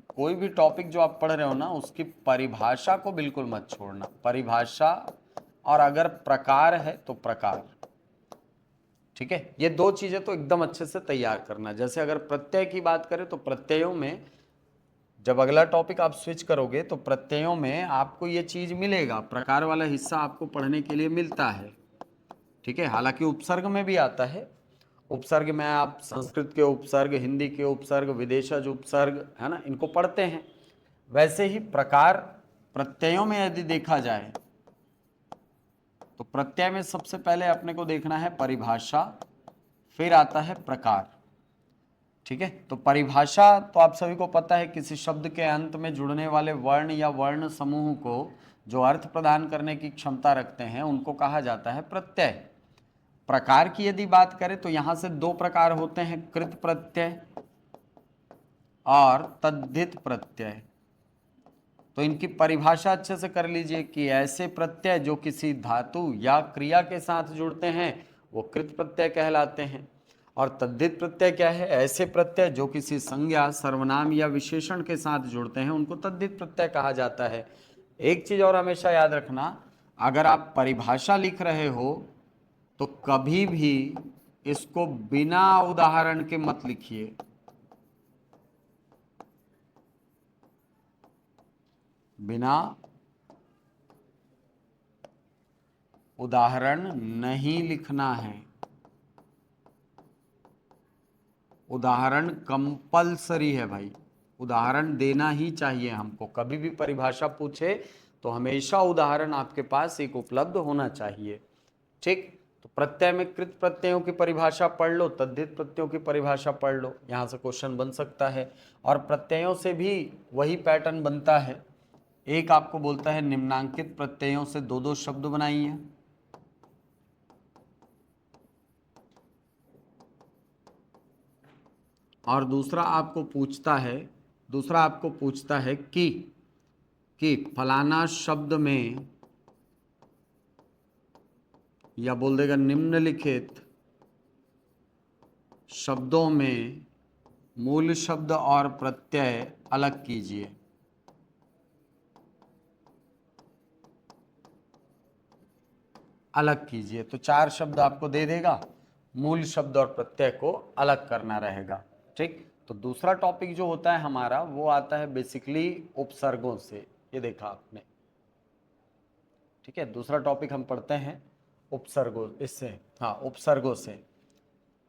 कोई भी टॉपिक जो आप पढ़ रहे हो ना, उसकी परिभाषा को बिल्कुल मत छोड़ना, परिभाषा, और अगर प्रकार है तो प्रकार। ठीक है, ये 2 चीजें तो एकदम अच्छे से तैयार करना। जैसे अगर प्रत्यय की बात करें तो प्रत्ययों में जब अगला टॉपिक आप स्विच करोगे तो प्रत्ययों में आपको ये चीज मिलेगा, प्रकार वाला हिस्सा आपको पढ़ने के लिए मिलता है। ठीक है, हालांकि उपसर्ग में भी आता है, उपसर्ग में आप संस्कृत के उपसर्ग, हिंदी के उपसर्ग, विदेशज उपसर्ग, है ना, इनको पढ़ते हैं। वैसे ही प्रकार प्रत्ययों में यदि देखा जाए तो प्रत्यय में सबसे पहले अपने को देखना है परिभाषा, फिर आता है प्रकार। ठीक है, तो परिभाषा तो आप सभी को पता है, किसी शब्द के अंत में जुड़ने वाले वर्ण या वर्ण समूह को जो अर्थ प्रदान करने की क्षमता रखते हैं उनको कहा जाता है प्रत्यय। प्रकार की यदि बात करें तो यहां से 2 प्रकार होते हैं, कृत प्रत्यय और तद्धित प्रत्यय। तो इनकी परिभाषा अच्छे से कर लीजिए कि ऐसे प्रत्यय जो किसी धातु या क्रिया के साथ जुड़ते हैं वो कृत प्रत्यय कहलाते हैं। और तद्धित प्रत्यय क्या है, ऐसे प्रत्यय जो किसी संज्ञा, सर्वनाम या विशेषण के साथ जुड़ते हैं उनको तद्धित प्रत्यय कहा जाता है। एक चीज और हमेशा याद रखना, अगर आप परिभाषा लिख रहे हो तो कभी भी इसको बिना उदाहरण के मत लिखिए। बिना उदाहरण नहीं लिखना है, उदाहरण कंपलसरी है भाई, उदाहरण देना ही चाहिए हमको। कभी भी परिभाषा पूछे तो हमेशा उदाहरण आपके पास एक उपलब्ध होना चाहिए। ठीक, तो प्रत्यय में कृत प्रत्ययों की परिभाषा पढ़ लो, तद्धित प्रत्ययों की परिभाषा पढ़ लो, यहाँ से क्वेश्चन बन सकता है। और प्रत्ययों से भी वही पैटर्न बनता है, एक आपको बोलता है निम्नांकित प्रत्ययों से 2-2 शब्द बनाइए, और दूसरा आपको पूछता है कि फलाना शब्द में, या बोल देगा निम्नलिखित शब्दों में मूल शब्द और प्रत्यय अलग कीजिए। अलग कीजिए, तो 4 शब्द आपको दे देगा, मूल शब्द और प्रत्यय को अलग करना रहेगा। ठीक, तो दूसरा टॉपिक जो होता है हमारा वो आता है बेसिकली उपसर्गों से, ये देखा आपने। ठीक है, दूसरा टॉपिक हम पढ़ते हैं उपसर्गों, इससे, हाँ, उपसर्गों से।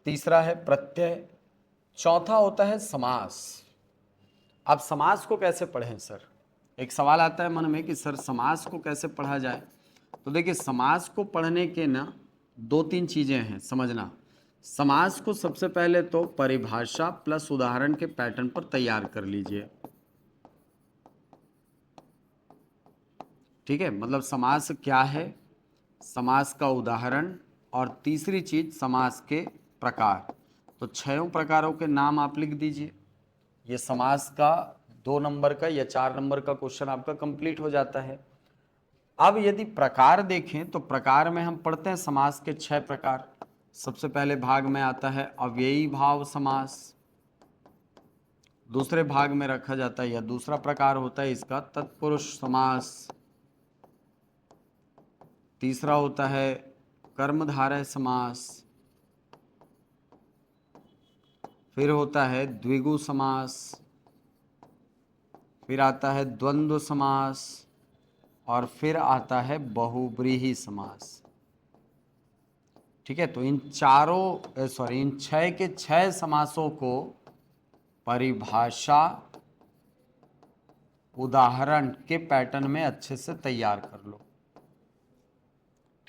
तीसरा है प्रत्यय, चौथा होता है समास। अब समास को कैसे पढ़ें सर, एक सवाल आता है मन में कि सर समास को कैसे पढ़ा जाए। तो देखिए, समास को पढ़ने के ना 2-3 चीजें हैं समझना। समास को सबसे पहले तो परिभाषा प्लस उदाहरण के पैटर्न पर तैयार कर लीजिए। ठीक है, मतलब समास क्या है, समास का उदाहरण, और तीसरी चीज समास के प्रकार। तो छयों प्रकारों के नाम आप लिख दीजिए। ये समास का 2 नंबर का या 4 नंबर का क्वेश्चन आपका कंप्लीट हो जाता है। अब यदि प्रकार देखें तो प्रकार में हम पढ़ते हैं समास के 6 प्रकार। सबसे पहले भाग में आता है अव्ययी भाव समास। दूसरे भाग में रखा जाता है या दूसरा प्रकार होता है इसका तत्पुरुष समास। तीसरा होता है कर्मधारय समास। फिर होता है द्विगु समास। फिर आता है द्वंद्व समास। और फिर आता है बहुब्रीहि समास। ठीक है, तो इन इन 6 के 6 समासों को परिभाषा उदाहरण के पैटर्न में अच्छे से तैयार कर लो।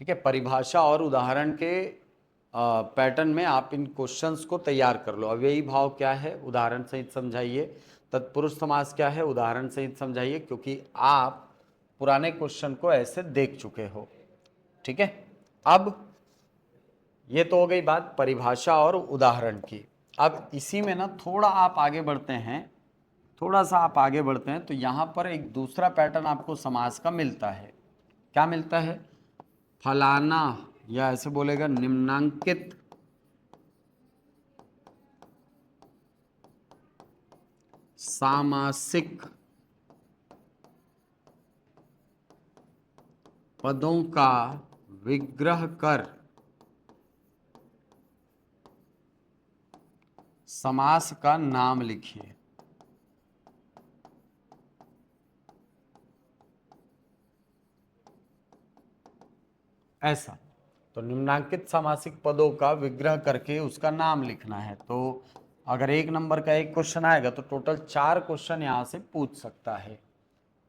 ठीक है, परिभाषा और उदाहरण के पैटर्न में आप इन क्वेश्चंस को तैयार कर लो। अव्ययी भाव क्या है, उदाहरण सहित समझाइए। तत्पुरुष समास क्या है, उदाहरण सहित समझाइए, क्योंकि आप पुराने क्वेश्चन को ऐसे देख चुके हो। ठीक है, अब ये तो हो गई बात परिभाषा और उदाहरण की। अब इसी में ना थोड़ा आप आगे बढ़ते हैं, थोड़ा सा आप आगे बढ़ते हैं तो यहाँ पर एक दूसरा पैटर्न आपको समास का मिलता है। क्या मिलता है, फलाना, या ऐसे बोलेगा निम्नांकित सामासिक पदों का विग्रह कर समास का नाम लिखिए। ऐसा, तो निम्नांकित सामासिक पदों का विग्रह करके उसका नाम लिखना है। तो अगर 1 नंबर का एक क्वेश्चन आएगा तो टोटल 4 क्वेश्चन यहाँ से पूछ सकता है।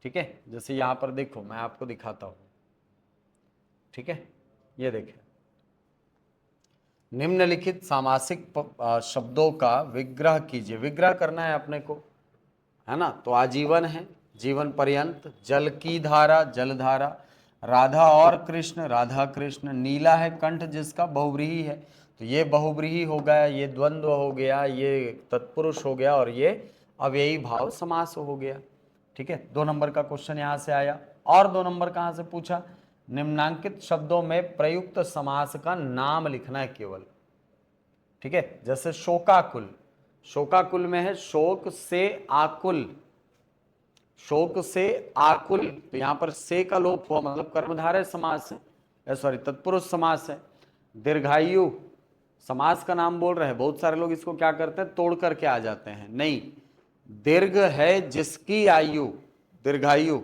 ठीक है, जैसे यहाँ पर देखो मैं आपको दिखाता हूँ। ठीक है, ये देखें, निम्नलिखित सामासिक शब्दों का विग्रह कीजिए। विग्रह करना है अपने को, है ना। तो आजीवन है, जीवन पर्यंत, जल की धारा, जलधारा, राधा और कृष्ण, राधा कृष्ण, नीला है कंठ जिसका, बहुव्रीहि है, तो ये बहुव्रीहि हो गया, ये द्वंद्व हो गया, ये तत्पुरुष हो गया, और ये अव्ययी भाव समास हो गया। ठीक है, 2 नंबर का क्वेश्चन यहाँ से आया। और 2 नंबर कहाँ से पूछा, निम्नांकित शब्दों में प्रयुक्त समास का नाम लिखना है केवल। ठीक है, जैसे शोकाकुल, शोकाकुल में है शोक से आकुल, शोक से आकुल, तो यहां पर से का लोप हुआ, मतलब कर्मधारय समास है, सॉरी तत्पुरुष समास है। दीर्घायु, समास का नाम बोल रहे हैं, बहुत सारे लोग इसको क्या करते हैं तोड़ करके आ जाते हैं, नहीं, दीर्घ है जिसकी आयु, दीर्घायु।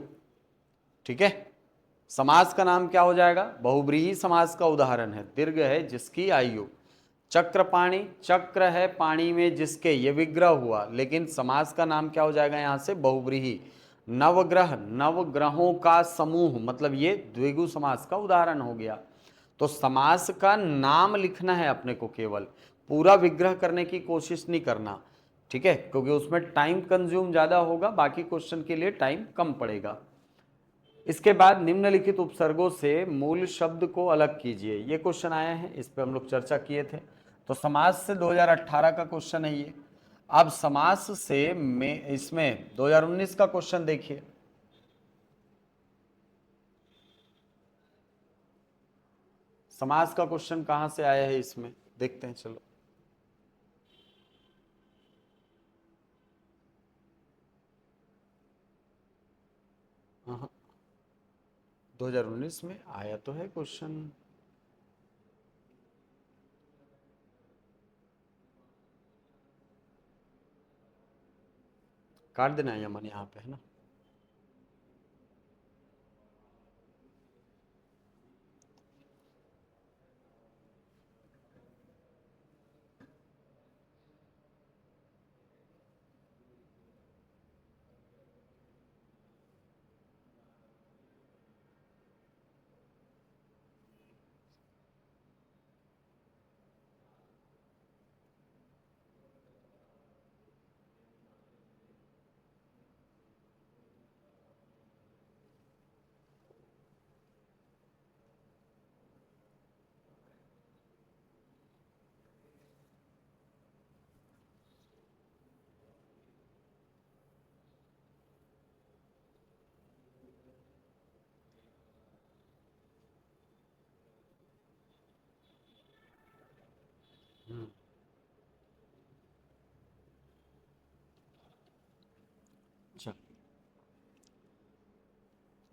ठीक है, समास का नाम क्या हो जाएगा, बहुव्रीहि समास का उदाहरण है, दीर्घ है जिसकी आयु। चक्रपाणी, चक्र है पानी में जिसके, ये विग्रह हुआ, लेकिन समास का नाम क्या हो जाएगा यहां से, बहुव्रीहि। नवग्रह, नवग्रहों का समूह, मतलब ये द्विगु समास का उदाहरण हो गया। तो समास का नाम लिखना है अपने को केवल, पूरा विग्रह करने की कोशिश नहीं करना। ठीक है, क्योंकि उसमें टाइम कंज्यूम ज्यादा होगा, बाकी क्वेश्चन के लिए टाइम कम पड़ेगा। इसके बाद निम्नलिखित उपसर्गों से मूल शब्द को अलग कीजिए। ये क्वेश्चन आया है, इस पे हम लोग चर्चा किए थे। तो समास से 2018 का क्वेश्चन है ये। अब समास से में इसमें 2019 का क्वेश्चन देखिए। समास का क्वेश्चन कहां से आया है इसमें, देखते हैं चलो। हाँ, 2019 में आया तो है क्वेश्चन। काट देना है यमन यहाँ पे, है ना।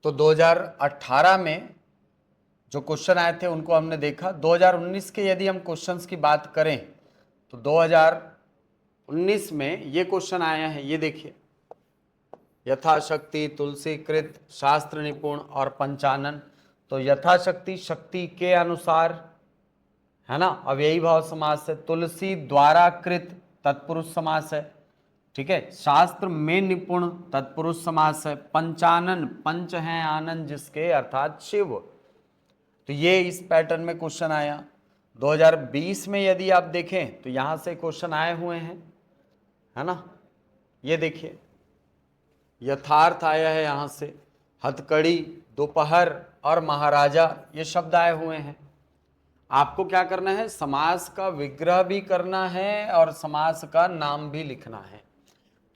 तो 2018 में जो क्वेश्चन आए थे उनको हमने देखा। 2019 के यदि हम क्वेश्चंस की बात करें तो 2019 में ये क्वेश्चन आया है, ये देखिए, यथाशक्ति, तुलसीकृत, शास्त्र निपुण और पंचानन। तो यथाशक्ति शक्ति के अनुसार, है ना, अव्ययी भाव समास है। तुलसी द्वारा कृत तत्पुरुष समास है, ठीक है। शास्त्र में निपुण तत्पुरुष समास है। पंचानन, पंच है आनंद जिसके, अर्थात शिव। तो ये इस पैटर्न में क्वेश्चन आया। 2020 में यदि आप देखें तो यहां से क्वेश्चन आए हुए हैं, है ना, ये देखिए, यथार्थ आया है यहां से, हथकड़ी, दोपहर और महाराजा, ये शब्द आए हुए हैं। आपको क्या करना है, समास का विग्रह भी करना है और समास का नाम भी लिखना है।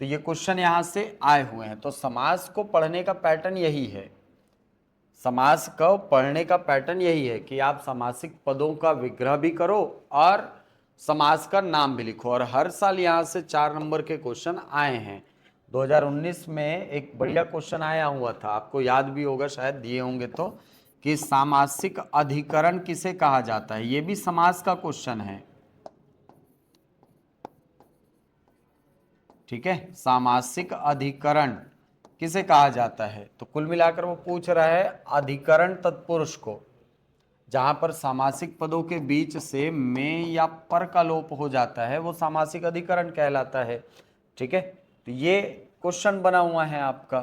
तो ये क्वेश्चन यहां से आए हुए हैं। तो समास को पढ़ने का पैटर्न यही है, समास को पढ़ने का पैटर्न यही है कि आप समासिक पदों का विग्रह भी करो और समास का नाम भी लिखो। और हर साल यहाँ से 4 नंबर के क्वेश्चन आए हैं। 2019 में एक बढ़िया क्वेश्चन आया हुआ था, आपको याद भी होगा, शायद दिए होंगे तो, कि सामासिक अधिकरण किसे कहा जाता है। ये भी समास का क्वेश्चन है, ठीक है। सामासिक अधिकरण किसे कहा जाता है, तो कुल मिलाकर वो पूछ रहा है अधिकरण तत्पुरुष को, जहां पर सामासिक पदों के बीच से में या पर का लोप हो जाता है, वो सामासिक अधिकरण कहलाता है, ठीक है। तो ये क्वेश्चन बना हुआ है आपका।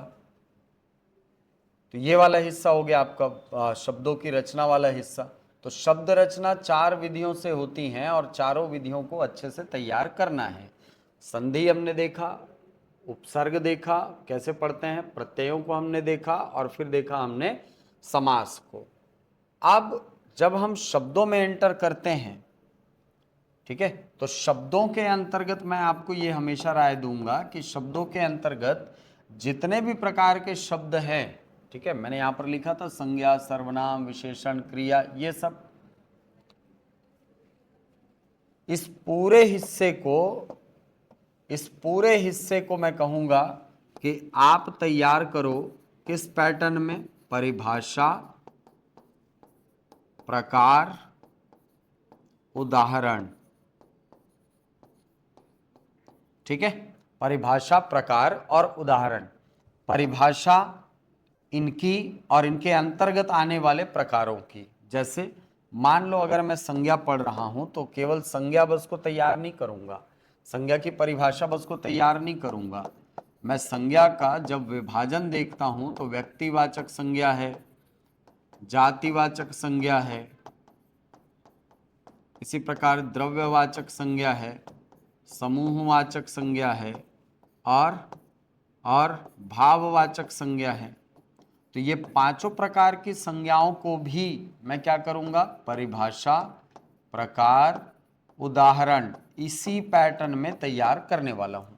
तो ये वाला हिस्सा हो गया आपका शब्दों की रचना वाला हिस्सा। तो शब्द रचना 4 विधियों से होती हैं और चारों विधियों को अच्छे से तैयार करना है। संधि हमने देखा, उपसर्ग देखा कैसे पढ़ते हैं, प्रत्ययों को हमने देखा, और फिर देखा हमने समास को। अब जब हम शब्दों में एंटर करते हैं, ठीक है, तो शब्दों के अंतर्गत मैं आपको ये हमेशा राय दूंगा कि शब्दों के अंतर्गत जितने भी प्रकार के शब्द हैं, ठीक है, मैंने यहां पर लिखा था संज्ञा, सर्वनाम, विशेषण, क्रिया, ये सब, इस पूरे हिस्से को मैं कहूंगा कि आप तैयार करो किस पैटर्न में, परिभाषा, प्रकार, उदाहरण, ठीक है। परिभाषा, प्रकार और उदाहरण। परिभाषा इनकी और इनके अंतर्गत आने वाले प्रकारों की। जैसे मान लो अगर मैं संज्ञा पढ़ रहा हूं तो केवल संज्ञा बस को तैयार नहीं करूंगा, संज्ञा की परिभाषा बस को तैयार नहीं करूंगा। मैं संज्ञा का जब विभाजन देखता हूं तो व्यक्तिवाचक संज्ञा है, जातिवाचक संज्ञा है, इसी प्रकार द्रव्यवाचक संज्ञा है, समूहवाचक संज्ञा है और भाववाचक संज्ञा है। तो ये 5 प्रकार की संज्ञाओं को भी मैं क्या करूंगा, परिभाषा, प्रकार, उदाहरण, इसी पैटर्न में तैयार करने वाला हूं,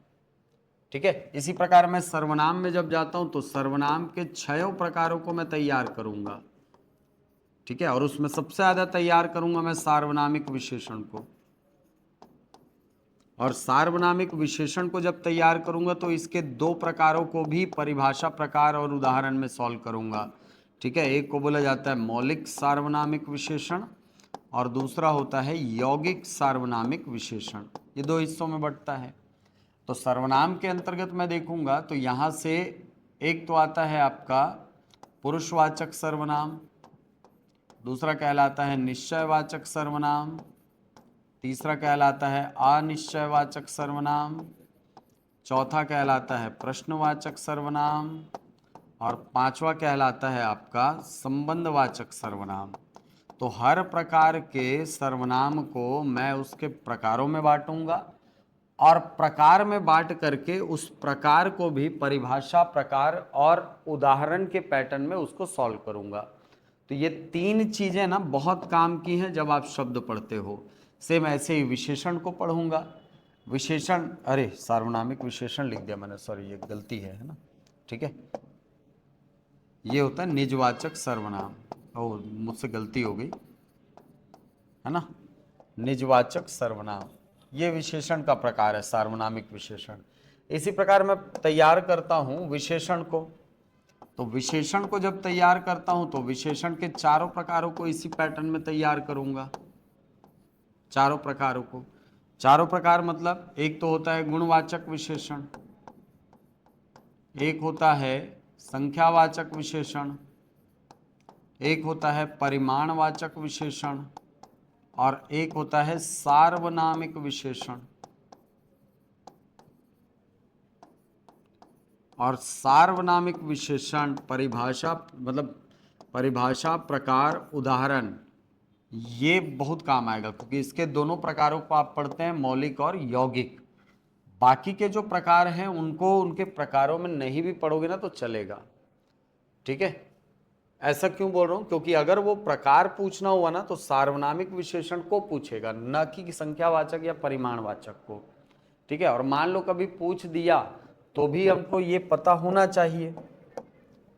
ठीक है। इसी प्रकार मैं सर्वनाम में जब जाता हूं तो सर्वनाम के 6 प्रकारों को मैं तैयार करूंगा, ठीक है। और उसमें सबसे ज्यादा तैयार करूंगा मैं सार्वनामिक विशेषण को। और सार्वनामिक विशेषण को जब तैयार करूंगा तो इसके 2 प्रकारों को भी परिभाषा, प्रकार और उदाहरण में सॉल्व करूंगा, ठीक है। एक को बोला जाता है मौलिक सार्वनामिक विशेषण और दूसरा होता है यौगिक सार्वनामिक विशेषण। ये 2 हिस्सों में बंटता है। तो सर्वनाम के अंतर्गत मैं देखूंगा तो यहां से एक तो आता है आपका पुरुषवाचक सर्वनाम, दूसरा कहलाता है निश्चयवाचक सर्वनाम, तीसरा कहलाता है अनिश्चयवाचक सर्वनाम, चौथा कहलाता है प्रश्नवाचक सर्वनाम और 5वां कहलाता है आपका संबंधवाचक सर्वनाम। तो हर प्रकार के सर्वनाम को मैं उसके प्रकारों में बांटूंगा और प्रकार में बांट करके उस प्रकार को भी परिभाषा, प्रकार और उदाहरण के पैटर्न में उसको सॉल्व करूंगा। तो ये 3 चीजें ना बहुत काम की हैं जब आप शब्द पढ़ते हो। सेम ऐसे ही विशेषण को पढ़ूंगा। विशेषण, अरे सार्वनामिक विशेषण लिख दिया मैंने, सॉरी, ये गलती है ना, ठीक है। ये होता है निजवाचक सर्वनाम, ओ मुझसे गलती हो गई, है ना। निजवाचक सर्वनाम ये विशेषण का प्रकार है, सार्वनामिक विशेषण। इसी प्रकार मैं तैयार करता हूं विशेषण को। तो विशेषण को जब तैयार करता हूं तो विशेषण के चारों प्रकारों को इसी पैटर्न में तैयार करूंगा। चारों प्रकारों को, चारों प्रकार मतलब एक तो होता है गुणवाचक विशेषण, एक होता है संख्यावाचक विशेषण, एक होता है परिमाणवाचक विशेषण और एक होता है सार्वनामिक विशेषण। और सार्वनामिक विशेषण परिभाषा मतलब परिभाषा, प्रकार, उदाहरण, ये बहुत काम आएगा क्योंकि इसके दोनों प्रकारों को आप पढ़ते हैं, मौलिक और यौगिक। बाकी के जो प्रकार हैं उनको उनके प्रकारों में नहीं भी पढ़ोगे ना तो चलेगा, ठीक है। ऐसा क्यों बोल रहा हूं, क्योंकि अगर वो प्रकार पूछना हुआ ना तो सार्वनामिक विशेषण को पूछेगा, न कि संख्यावाचक या परिमाणवाचक को, ठीक है। और मान लो कभी पूछ दिया तो भी हमको ये पता होना चाहिए,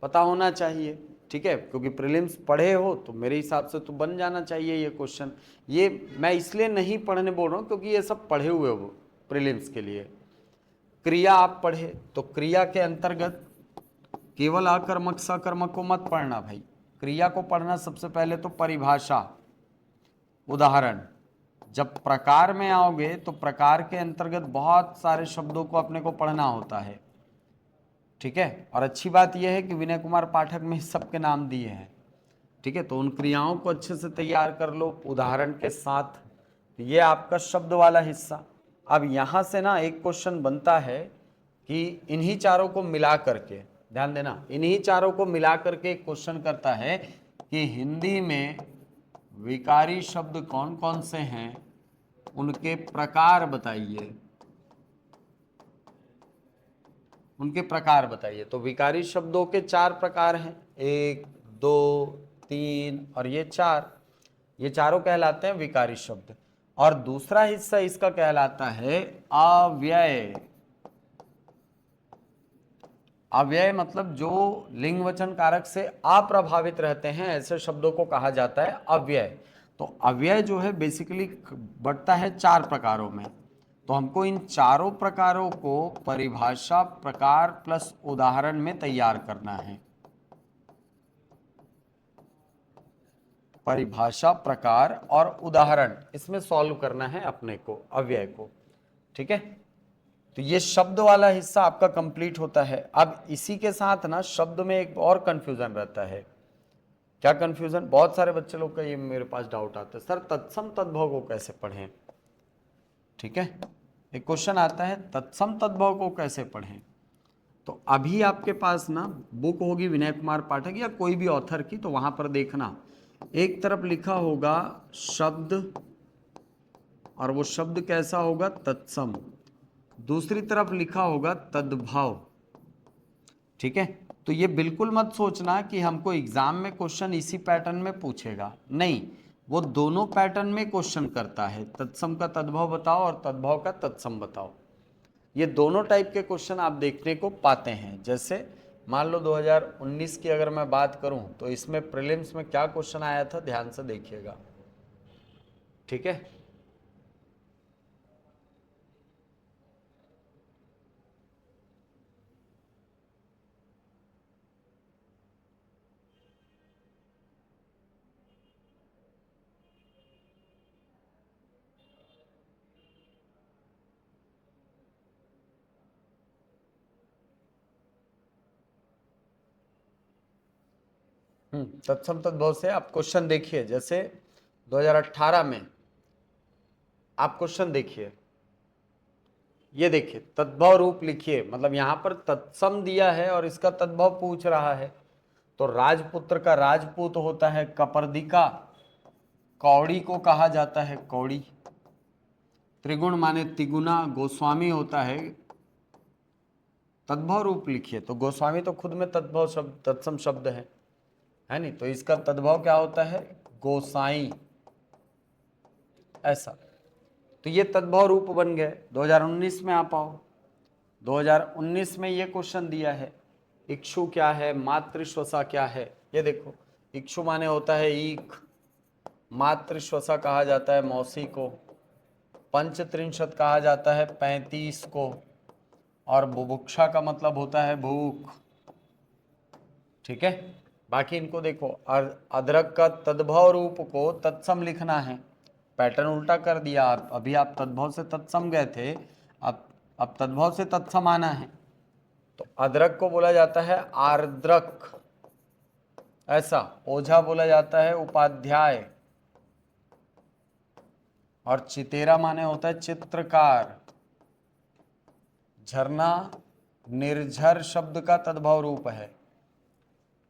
पता होना चाहिए, ठीक है, क्योंकि प्रीलिम्स पढ़े हो तो मेरे हिसाब से तो बन जाना चाहिए ये क्वेश्चन। ये मैं इसलिए नहीं पढ़ने बोल रहा हूँ क्योंकि ये सब पढ़े हुए हो प्रीलिम्स के लिए। क्रिया आप पढ़े तो क्रिया के अंतर्गत केवल अकर्मक सकर्मक को मत पढ़ना भाई, क्रिया को पढ़ना सबसे पहले तो परिभाषा, उदाहरण। जब प्रकार में आओगे तो प्रकार के अंतर्गत बहुत सारे शब्दों को अपने को पढ़ना होता है, ठीक है। और अच्छी बात यह है कि विनय कुमार पाठक में सबके नाम दिए हैं, ठीक है। तो उन क्रियाओं को अच्छे से तैयार कर लो उदाहरण के साथ। ये आपका शब्द वाला हिस्सा। अब यहां से ना एक क्वेश्चन बनता है कि इन्हीं चारों को मिला करके, ध्यान देना, इन्हीं चारों को मिला करके एक क्वेश्चन करता है कि हिंदी में विकारी शब्द कौन कौन से हैं, उनके प्रकार बताइए, उनके प्रकार बताइए। तो विकारी शब्दों के 4 प्रकार हैं, 1, 2, 3 और ये 4, ये चारों कहलाते हैं विकारी शब्द। और दूसरा हिस्सा इसका कहलाता है अव्यय। अव्यय मतलब जो लिंग वचन कारक से अप्रभावित रहते हैं ऐसे शब्दों को कहा जाता है अव्यय। तो अव्यय जो है बेसिकली बढ़ता है 4 प्रकारों में। तो हमको इन चारों प्रकारों को परिभाषा, प्रकार प्लस उदाहरण में तैयार करना है। परिभाषा, प्रकार और उदाहरण, इसमें सॉल्व करना है अपने को अव्यय को, ठीक है। तो ये शब्द वाला हिस्सा आपका कंप्लीट होता है। अब इसी के साथ ना शब्द में एक और कंफ्यूजन रहता है। क्या कंफ्यूजन? बहुत सारे बच्चे लोग का ये मेरे पास डाउट आता है, सर तत्सम तद्भव को कैसे पढ़ें, ठीक है। एक क्वेश्चन आता है तत्सम तद्भव को कैसे पढ़ें। तो अभी आपके पास ना बुक होगी विनय कुमार पाठक या कोई भी ऑथर की, तो वहां पर देखना एक तरफ लिखा होगा शब्द और वो शब्द कैसा होगा, तत्सम। दूसरी तरफ लिखा होगा तद्भव, ठीक है। तो ये बिल्कुल मत सोचना कि हमको एग्जाम में क्वेश्चन इसी पैटर्न में पूछेगा, नहीं, वो दोनों पैटर्न में क्वेश्चन करता है, तत्सम का तद्भव बताओ और तद्भव का तत्सम बताओ। ये दोनों टाइप के क्वेश्चन आप देखने को पाते हैं। जैसे मान लो 2019 की अगर मैं बात करूं तो इसमें प्रीलिम्स में क्या क्वेश्चन आया था, ध्यान से देखिएगा, ठीक है। तत्सम तद्भव से आप क्वेश्चन देखिए। जैसे 2018 में आप क्वेश्चन देखिए, ये देखिए तद्भव रूप लिखिए, मतलब यहां पर तत्सम दिया है और इसका तद्भव पूछ रहा है। तो राजपुत्र का राजपूत होता है कपर्दिका, कौड़ी को कहा जाता है कौड़ी, त्रिगुण माने तिगुना, गोस्वामी होता है। तद्भव रूप लिखिए, तो गोस्वामी तो खुद में तद्भव शब्द, तत्सम शब्द है नहीं, तो इसका तद्भव क्या होता है, गोसाई, ऐसा। तो ये तद्भव रूप बन गए। 2019 में आप आओ, 2019 में ये क्वेश्चन दिया है, इक्षु क्या है, मातृश्वसा क्या है। ये देखो, इक्षु माने होता है ईख, मातृश्वसा कहा जाता है मौसी को, पंचत्रिंशत कहा जाता है 35 को, और बुभुक्षा का मतलब होता है भूख। ठीक है। बाकी इनको देखो, अदरक का तद्भव रूप को तत्सम लिखना है, पैटर्न उल्टा कर दिया आप। अभी आप तद्भव से तत्सम गए थे, अब तद्भव से तत्सम आना है। तो अदरक को बोला जाता है आर्द्रक, ऐसा। ओझा बोला जाता है उपाध्याय, और चितेरा माने होता है चित्रकार। झरना निर्झर शब्द का तद्भव रूप है।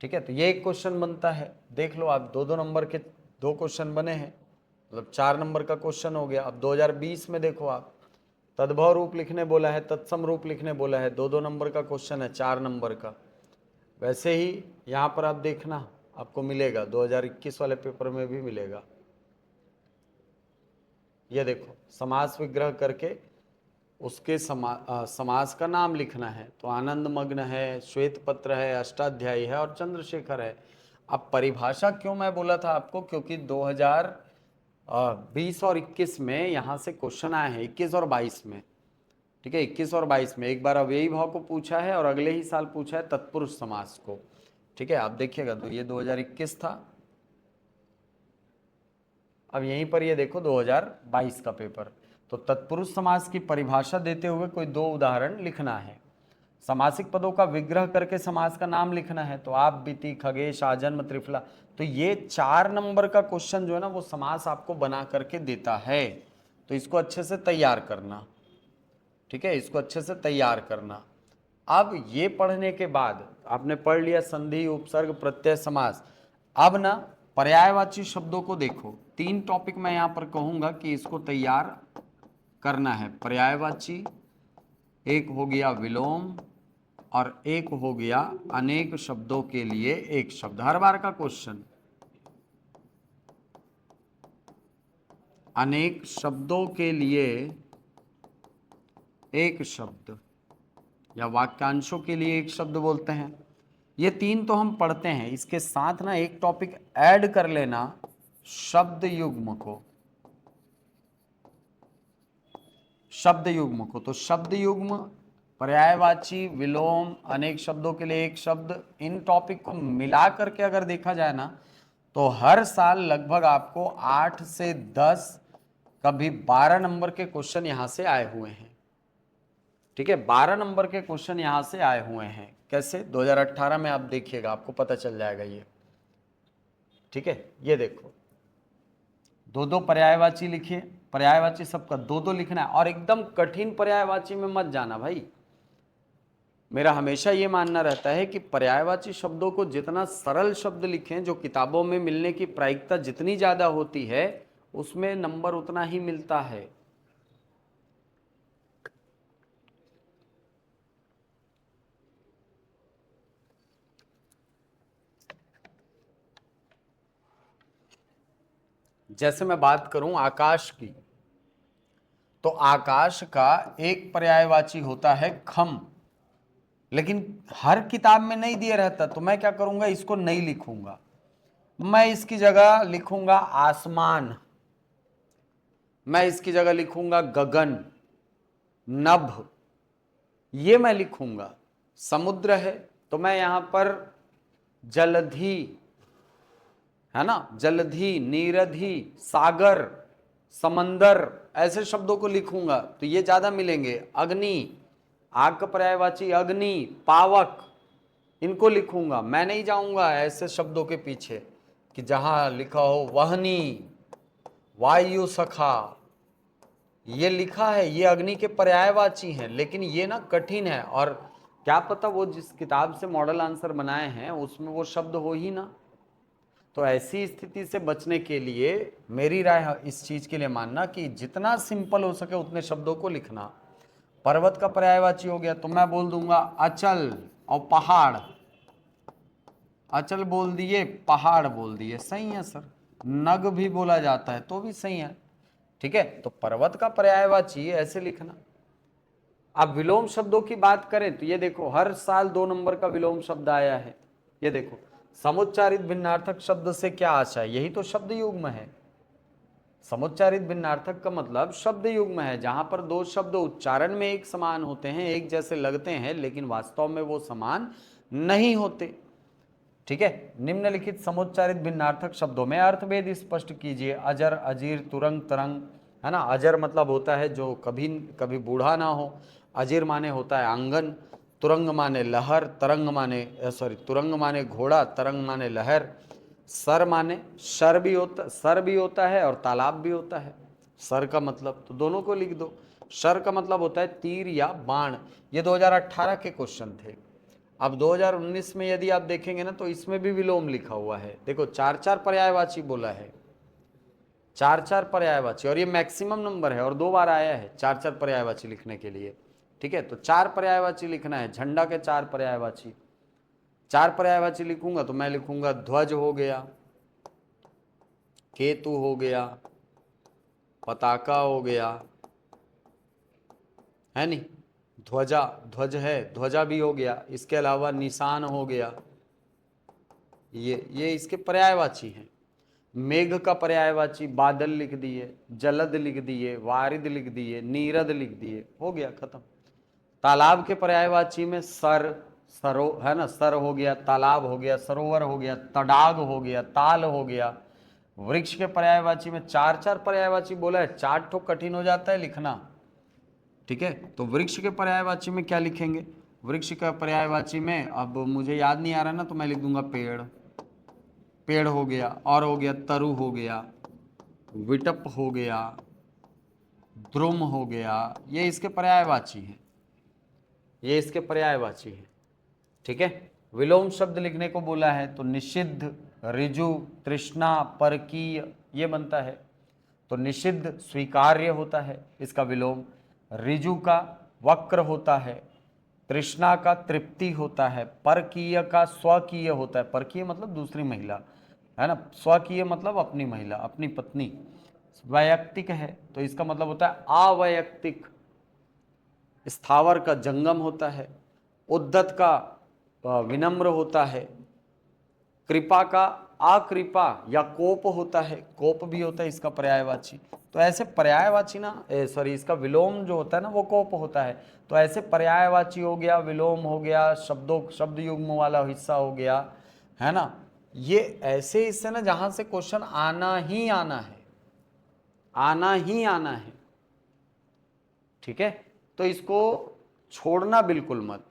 ठीक है, तो ये एक क्वेश्चन बनता है। देख लो आप, 2-2 नंबर के 2 क्वेश्चन बने हैं, मतलब 4 नंबर का क्वेश्चन हो गया। अब 2020 में देखो आप, तद्भव रूप लिखने बोला है, तत्सम रूप लिखने बोला है, 2-2 नंबर का क्वेश्चन है, 4 नंबर का। वैसे ही यहाँ पर आप देखना, आपको मिलेगा 2021 वाले पेपर में भी मिलेगा। ये देखो, समास विग्रह करके उसके समास का नाम लिखना है। तो आनंद मग्न है, श्वेत पत्र है, अष्टाध्यायी है और चंद्रशेखर है। अब परिभाषा क्यों मैं बोला था आपको, क्योंकि 2020 और 21 में यहाँ से क्वेश्चन आए हैं, 21 और 22 में। ठीक है, 21 और 22 में एक बार अव्ययी भाव को पूछा है और अगले ही साल पूछा है तत्पुरुष समास को। ठीक है, आप देखिएगा, तो ये 2021 था। अब यहीं पर ये देखो 2022 का पेपर। तो तत्पुरुष समास की परिभाषा देते हुए कोई 2 उदाहरण लिखना है। समासिक पदों का विग्रह करके समास का नाम लिखना है। तो आप, बीती, खगेश, आजन्म, त्रिफला, तो ये 4 नंबर का क्वेश्चन जो है ना, वो समास आपको बना करके देता है। तो इसको अच्छे से तैयार करना। ठीक है, इसको अच्छे से तैयार करना। अब ये पढ़ने के बाद आपने पढ़ लिया संधि, उपसर्ग, प्रत्यय, समास। अब ना पर्यायवाची शब्दों को देखो। 3 टॉपिक मैं यहाँ पर कहूंगा कि इसको तैयार करना है। पर्यायवाची, एक हो गया विलोम, और एक हो गया अनेक शब्दों के लिए एक शब्द। हर बार का क्वेश्चन, अनेक शब्दों के लिए एक शब्द, या वाक्यांशों के लिए एक शब्द बोलते हैं। ये 3 तो हम पढ़ते हैं। इसके साथ ना एक टॉपिक ऐड कर लेना, शब्द युग्म को। शब्द युग्म को, तो शब्द युग्म, पर्यायवाची, विलोम, अनेक शब्दों के लिए एक शब्द, इन टॉपिक को मिला करके अगर देखा जाए ना, तो हर साल लगभग आपको 8 से 10, कभी 12 नंबर के क्वेश्चन यहां से आए हुए हैं। ठीक है, 12 नंबर के क्वेश्चन यहां से आए हुए हैं। कैसे? 2018 में आप देखिएगा, आपको पता चल जाएगा ये। ठीक है, ये देखो, 2-2 पर्यायवाची लिखिए। पर्यायवाची सबका 2-2 लिखना है, और एकदम कठिन पर्यायवाची में मत जाना भाई। मेरा हमेशा ये मानना रहता है कि पर्यायवाची शब्दों को जितना सरल शब्द लिखें, जो किताबों में मिलने की प्रायिकता जितनी ज्यादा होती है, उसमें नंबर उतना ही मिलता है। जैसे मैं बात करूं आकाश की, तो आकाश का एक पर्यायवाची होता है खम, लेकिन हर किताब में नहीं दिया रहता। तो मैं क्या करूंगा, इसको नहीं लिखूंगा, मैं इसकी जगह लिखूंगा आसमान, मैं इसकी जगह लिखूंगा गगन, नभ, ये मैं लिखूंगा। समुद्र है तो मैं यहां पर जलधि, है ना, जलधि, नीरधि, सागर, समंदर, ऐसे शब्दों को लिखूंगा तो ये ज्यादा मिलेंगे। अग्नि, आग का पर्यायवाची अग्नि, पावक, इनको लिखूंगा। मैं नहीं जाऊंगा ऐसे शब्दों के पीछे कि जहां लिखा हो वहनी, वायु सखा, ये लिखा है, ये अग्नि के पर्यायवाची हैं, लेकिन ये ना कठिन है, और क्या पता वो जिस किताब से मॉडल आंसर बनाए हैं उसमें वो शब्द हो ही ना। तो ऐसी स्थिति से बचने के लिए मेरी राय इस चीज के लिए मानना कि जितना सिंपल हो सके उतने शब्दों को लिखना। पर्वत का पर्यायवाची हो गया तो मैं बोल दूंगा अचल और पहाड़, अचल बोल दिए, पहाड़ बोल दिए, सही है सर। नग भी बोला जाता है तो भी सही है। ठीक है, तो पर्वत का पर्यायवाची ऐसे लिखना। अब विलोम शब्दों की बात करें तो ये देखो, हर साल 2 नंबर का विलोम शब्द आया है। ये देखो, समुच्चारित भिन्नार्थक शब्द से क्या आशा है, यही तो शब्द युग्म है। समुच्चारित भिन्नार्थक का मतलब शब्द युग्म है, जहां पर 2 शब्द उच्चारण में एक समान होते हैं, एक जैसे लगते हैं, लेकिन वास्तव में वो समान नहीं होते। ठीक है। निम्नलिखित समुच्चारित भिन्नार्थक शब्दों में अर्थभेद स्पष्ट कीजिए। अजर, अजीर, तुरंग, तरंग, है ना। अजर मतलब होता है जो कभी कभी बूढ़ा ना हो। अजीर माने होता है आंगन। तुरंग माने लहर, तरंग माने तुरंग माने घोड़ा, तरंग माने लहर। सर माने सर भी होता है और तालाब भी होता है। सर का मतलब, तो दोनों को लिख दो। सर का मतलब होता है तीर या बाण। ये 2018 के क्वेश्चन थे। अब 2019 में यदि आप देखेंगे ना तो इसमें भी विलोम लिखा हुआ है। देखो 4-4 पर्यायवाची बोला है, 4-4 पर्यायवाची, और ये मैक्सिमम नंबर है और 2 बार आया है 4-4 पर्यायवाची लिखने के लिए। ठीक है, तो 4 पर्यायवाची लिखना है। झंडा के 4 पर्यायवाची, 4 पर्यायवाची लिखूंगा तो मैं लिखूंगा ध्वज हो गया, केतु हो गया, पताका हो गया, है नहीं, ध्वजा, ध्वज है, ध्वजा भी हो गया। इसके अलावा निशान हो गया। ये इसके पर्यायवाची हैं। मेघ का पर्यायवाची बादल लिख दिए, जलद लिख दिए, वारिद लिख दिए, नीरद लिख दिए, हो गया खत्म। तालाब के पर्यायवाची में सरो है ना, सर हो गया, तालाब हो गया, सरोवर हो गया, तडाग हो गया, ताल हो गया। वृक्ष के पर्यायवाची में 4-4 पर्यायवाची बोला है, 4 ठो कठिन हो जाता है लिखना। ठीक है, तो वृक्ष के पर्यायवाची में क्या लिखेंगे? वृक्ष का पर्यायवाची में अब मुझे याद नहीं आ रहा ना, तो मैं लिख दूंगा पेड़। पेड़ हो गया, और हो गया तरु हो गया, विटप हो गया, द्रुम हो गया। ये इसके पर्यायवाची है, ये इसके पर्यायवाची है। ठीक है, विलोम शब्द लिखने को बोला है तो निषिद्ध, ऋजु, तृष्णा, परकीय, ये बनता है। तो निषिद्ध स्वीकार्य होता है इसका विलोम। ऋजु का वक्र होता है, तृष्णा का तृप्ति होता है, परकीय का स्वकीय होता है। परकीय मतलब दूसरी महिला, है ना। स्वकीय मतलब अपनी महिला, अपनी पत्नी। वैयक्तिक है तो इसका मतलब होता है अवैयक्तिक। स्थावर का जंगम होता है। उद्धत का विनम्र होता है। कृपा का अकृपा या कोप होता है, कोप भी होता है इसका पर्यायवाची। तो ऐसे पर्यायवाची ना, इसका विलोम जो होता है ना वो कोप होता है। तो ऐसे पर्यायवाची हो गया, विलोम हो गया, शब्द युग्म वाला हिस्सा हो गया, है ना। ये ऐसे हिस्से ना जहां से क्वेश्चन आना ही आना है, आना ही आना है। ठीक है, तो इसको छोड़ना बिल्कुल मत।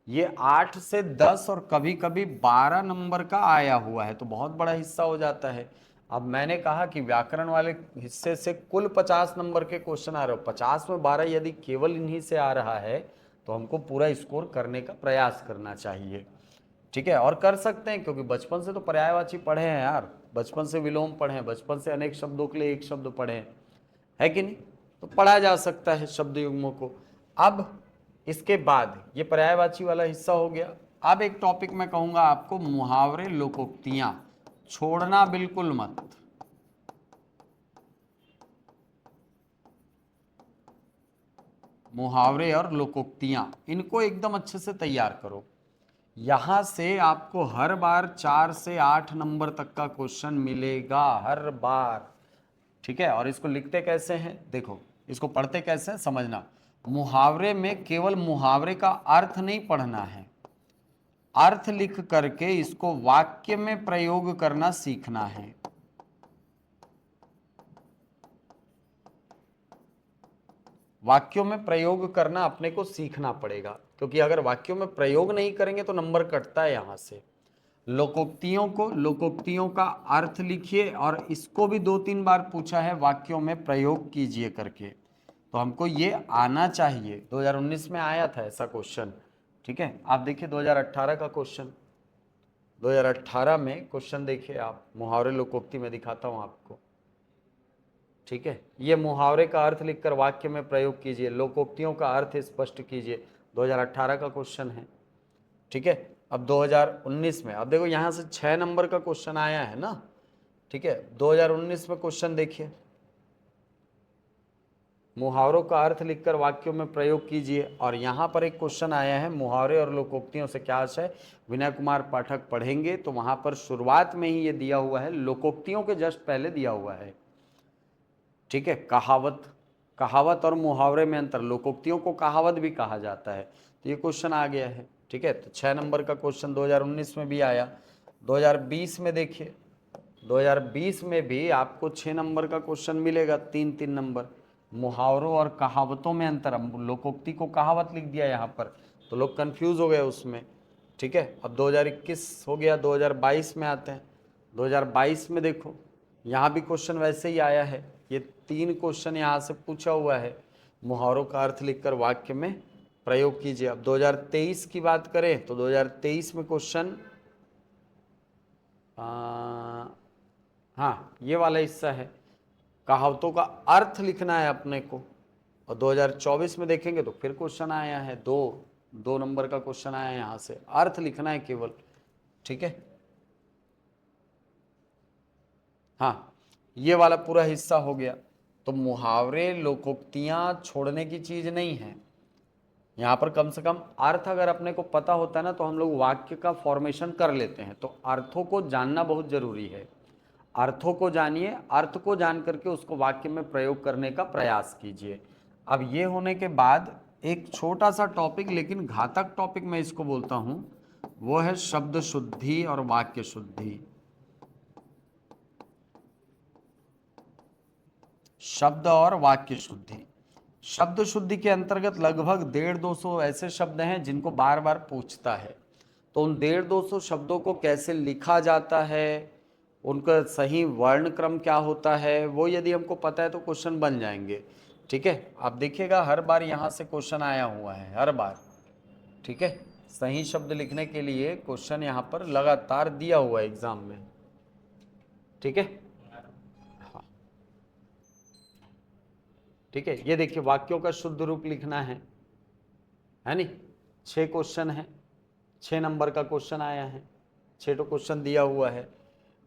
ये 8 से 10 और कभी कभी 12 नंबर का आया हुआ है तो बहुत बड़ा हिस्सा हो जाता है। अब मैंने कहा कि व्याकरण वाले हिस्से से कुल 50 नंबर के क्वेश्चन आ रहे हो, 50 में 12 यदि केवल इन्हीं से आ रहा है तो हमको पूरा स्कोर करने का प्रयास करना चाहिए। ठीक है, और कर सकते हैं क्योंकि बचपन से तो पर्यायवाची पढ़े हैं यार, बचपन से विलोम पढ़े हैं, बचपन से अनेक शब्दों के लिए एक शब्द पढ़े हैं, है कि नहीं। तो पढ़ा जा सकता है शब्द युग्मों को। अब इसके बाद ये पर्यायवाची वाला हिस्सा हो गया। अब एक टॉपिक मैं कहूंगा आपको, मुहावरे लोकोक्तियां, छोड़ना बिल्कुल मत। मुहावरे और लोकोक्तियां, इनको एकदम अच्छे से तैयार करो। यहां से आपको हर बार 4 से 8 नंबर तक का क्वेश्चन मिलेगा, हर बार। ठीक है, और इसको लिखते कैसे हैं देखो, इसको पढ़ते कैसे हैं समझना। मुहावरे में केवल मुहावरे का अर्थ नहीं पढ़ना है, अर्थ लिख करके इसको वाक्य में प्रयोग करना सीखना है। वाक्यों में प्रयोग करना अपने को सीखना पड़ेगा, क्योंकि अगर वाक्यों में प्रयोग नहीं करेंगे तो नंबर कटता है यहां से। लोकोक्तियों का अर्थ लिखिए, और इसको भी 2-3 बार पूछा है वाक्यों में प्रयोग कीजिए करके, तो हमको ये आना चाहिए। 2019 में आया था ऐसा क्वेश्चन। ठीक है, आप देखिए 2018 का क्वेश्चन, 2018 में क्वेश्चन देखिए आप, मुहावरे लोकोक्ति में दिखाता हूं आपको। ठीक है, ये मुहावरे का अर्थ लिखकर वाक्य में प्रयोग कीजिए, लोकोक्तियों का अर्थ स्पष्ट कीजिए, 2018 का क्वेश्चन है। ठीक है, अब 2019 में, अब देखो यहां से 6 नंबर का क्वेश्चन आया है ना। ठीक है, 2019 में क्वेश्चन देखिए, मुहावरों का अर्थ लिखकर वाक्यों में प्रयोग कीजिए, और यहां पर एक क्वेश्चन आया है, मुहावरे और लोकोक्तियों से क्या आशय, विनय कुमार पाठक पढ़ेंगे। तो वहां पर शुरुआत में ही ये दिया हुआ है, लोकोक्तियों के जस्ट पहले दिया हुआ है। ठीक है, कहावत और मुहावरे में अंतर, लोकोक्तियों को कहावत भी कहा जाता है, तो ये क्वेश्चन आ गया है। ठीक है, तो 6 नंबर का क्वेश्चन 2019 में भी आया। 2020 में देखिए, 2020 में भी आपको 6 नंबर का क्वेश्चन मिलेगा, 3-3 नंबर। मुहावरों और कहावतों में अंतर, अब लोकोक्ति को कहावत लिख दिया यहाँ पर, तो लोग कंफ्यूज हो गए उसमें। ठीक है, अब 2021 हो गया, 2022 में आते हैं। 2022 में देखो, यहाँ भी क्वेश्चन वैसे ही आया है। ये 3 क्वेश्चन यहाँ से पूछा हुआ है, मुहावरों का अर्थ लिखकर वाक्य में प्रयोग कीजिए। अब 2023 की बात करें तो 2023 में क्वेश्चन, हाँ ये वाला हिस्सा है, कहावतों का अर्थ लिखना है अपने को। और 2024 में देखेंगे तो फिर क्वेश्चन आया है, दो नंबर का क्वेश्चन आया है, यहाँ से अर्थ लिखना है केवल। ठीक है, हाँ ये वाला पूरा हिस्सा हो गया। तो मुहावरे लोकोक्तियां छोड़ने की चीज नहीं है, यहाँ पर कम से कम अर्थ अगर अपने को पता होता है ना, तो हम लोग वाक्य का फॉर्मेशन कर लेते हैं। तो अर्थों को जानना बहुत जरूरी है, अर्थों को जानिए, अर्थ को जान करके उसको वाक्य में प्रयोग करने का प्रयास कीजिए। अब ये होने के बाद एक छोटा सा टॉपिक, लेकिन घातक टॉपिक मैं इसको बोलता हूं, वो है शब्द शुद्धि और वाक्य शुद्धि। शब्द और वाक्य शुद्धि, शब्द शुद्धि के अंतर्गत लगभग 150-200 ऐसे शब्द हैं जिनको बार बार पूछता है। तो उन 150-200 शब्दों को कैसे लिखा जाता है, उनका सही वर्ण क्रम क्या होता है, वो यदि हमको पता है तो क्वेश्चन बन जाएंगे। ठीक है, आप देखिएगा हर बार यहाँ से क्वेश्चन आया हुआ है, हर बार। ठीक है, सही शब्द लिखने के लिए क्वेश्चन यहाँ पर लगातार दिया हुआ है एग्जाम में। ठीक है, ठीक है, ये देखिए वाक्यों का शुद्ध रूप लिखना है नहीं। 6 क्वेश्चन है, 6 नंबर का क्वेश्चन आया है, 6 तो क्वेश्चन दिया हुआ है।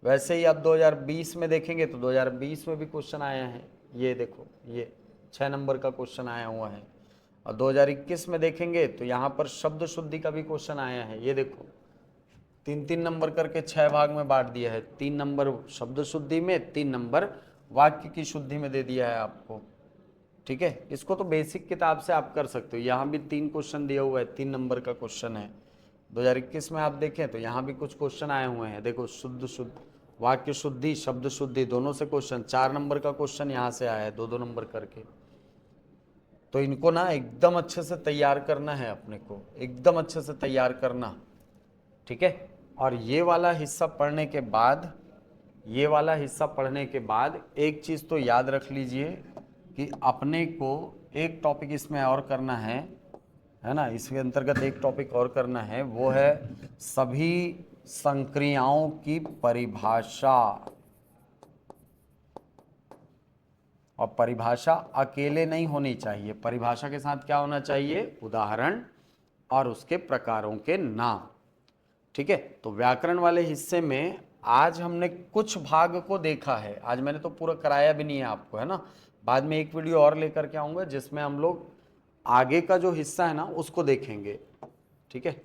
वैसे ही अब 2020 में देखेंगे तो 2020 में भी क्वेश्चन आया है, ये देखो ये 6 नंबर का क्वेश्चन आया हुआ है। और 2021 में देखेंगे तो यहाँ पर शब्द शुद्धि का भी क्वेश्चन आया है, ये देखो 3-3 नंबर करके 6 भाग में बांट दिया है। 3 नंबर शब्द शुद्धि में, 3 नंबर वाक्य की शुद्धि में दे दिया है आपको। ठीक है, इसको तो बेसिक किताब से आप कर सकते हो। यहाँ भी 3 क्वेश्चन दिया हुआ है, 3 नंबर का क्वेश्चन है। 2021 में आप देखें तो यहाँ भी कुछ क्वेश्चन आए हुए हैं, देखो शुद्ध वाक्य शुद्धि, शब्द शुद्धि, दोनों से क्वेश्चन। 4 नंबर का क्वेश्चन यहाँ से आया है, 2-2 नंबर करके। तो इनको ना एकदम अच्छे से तैयार करना है अपने को, एकदम अच्छे से तैयार करना। ठीक है, और ये वाला हिस्सा पढ़ने के बाद, ये वाला हिस्सा पढ़ने के बाद एक चीज़ तो याद रख लीजिए कि अपने को एक टॉपिक इसमें और करना है ना, इसके अंतर्गत एक टॉपिक और करना है, वो है सभी संक्रियाओं की परिभाषा। और परिभाषा अकेले नहीं होनी चाहिए, परिभाषा के साथ क्या होना चाहिए, उदाहरण और उसके प्रकारों के नाम। ठीक है, तो व्याकरण वाले हिस्से में आज हमने कुछ भाग को देखा है, आज मैंने तो पूरा कराया भी नहीं है आपको, है ना। बाद में एक वीडियो और लेकर के आऊँगा जिसमें हम लोग आगे का जो हिस्सा है ना उसको देखेंगे। ठीक है,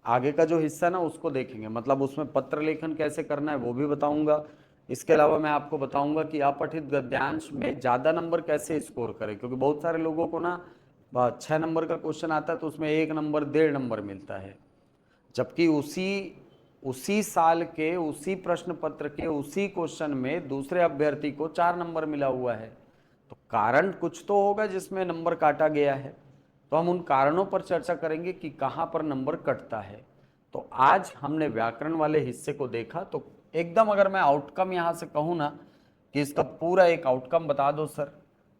आगे का जो हिस्सा है ना उसको देखेंगे, मतलब उसमें पत्र लेखन कैसे करना है वो भी बताऊंगा। इसके अलावा मैं आपको बताऊंगा कि अपठित गद्यांश में ज़्यादा नंबर कैसे स्कोर करें, क्योंकि बहुत सारे लोगों को ना 6 नंबर का क्वेश्चन आता है तो उसमें 1 नंबर 1.5 नंबर मिलता है, जबकि उसी साल के उसी प्रश्न पत्र के उसी क्वेश्चन में दूसरे अभ्यर्थी को 4 नंबर मिला हुआ है। तो कारण कुछ तो होगा जिसमें नंबर काटा गया है, तो हम उन कारणों पर चर्चा करेंगे कि कहाँ पर नंबर कटता है। तो आज हमने व्याकरण वाले हिस्से को देखा, तो एकदम अगर मैं आउटकम यहाँ से कहूँ ना कि इसका पूरा एक आउटकम बता दो सर,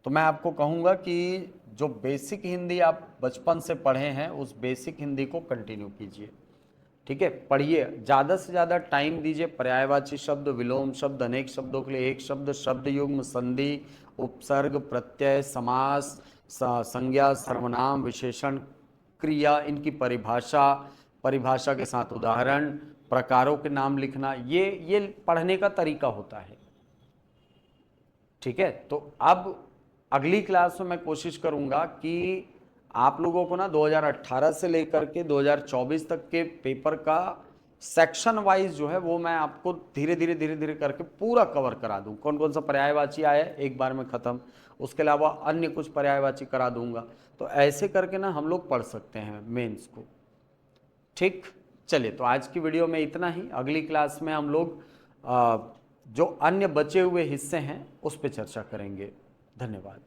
तो मैं आपको कहूँगा कि जो बेसिक हिंदी आप बचपन से पढ़े हैं उस बेसिक हिंदी को कंटिन्यू कीजिए। ठीक है, पढ़िए, ज़्यादा से ज़्यादा टाइम दीजिए। पर्यायवाची शब्द, विलोम शब्द, अनेक शब्दों के लिए एक शब्द, शब्द युग्म, संधि, उपसर्ग, प्रत्यय, समास, संज्ञा, सर्वनाम, विशेषण, क्रिया, इनकी परिभाषा, परिभाषा के साथ उदाहरण, प्रकारों के नाम लिखना, ये पढ़ने का तरीका होता है। ठीक है, तो अब अगली क्लास में मैं कोशिश करूंगा कि आप लोगों को ना 2018 से लेकर के 2024 तक के पेपर का सेक्शन वाइज जो है वो मैं आपको धीरे धीरे करके पूरा कवर करा दूं। कौन कौन सा पर्यायवाची आया एक बार में ख़त्म, उसके अलावा अन्य कुछ पर्यायवाची करा दूंगा। तो ऐसे करके ना हम लोग पढ़ सकते हैं मेंस को। ठीक, चलिए, तो आज की वीडियो में इतना ही। अगली क्लास में हम लोग जो अन्य बचे हुए हिस्से हैं उस पर चर्चा करेंगे। धन्यवाद।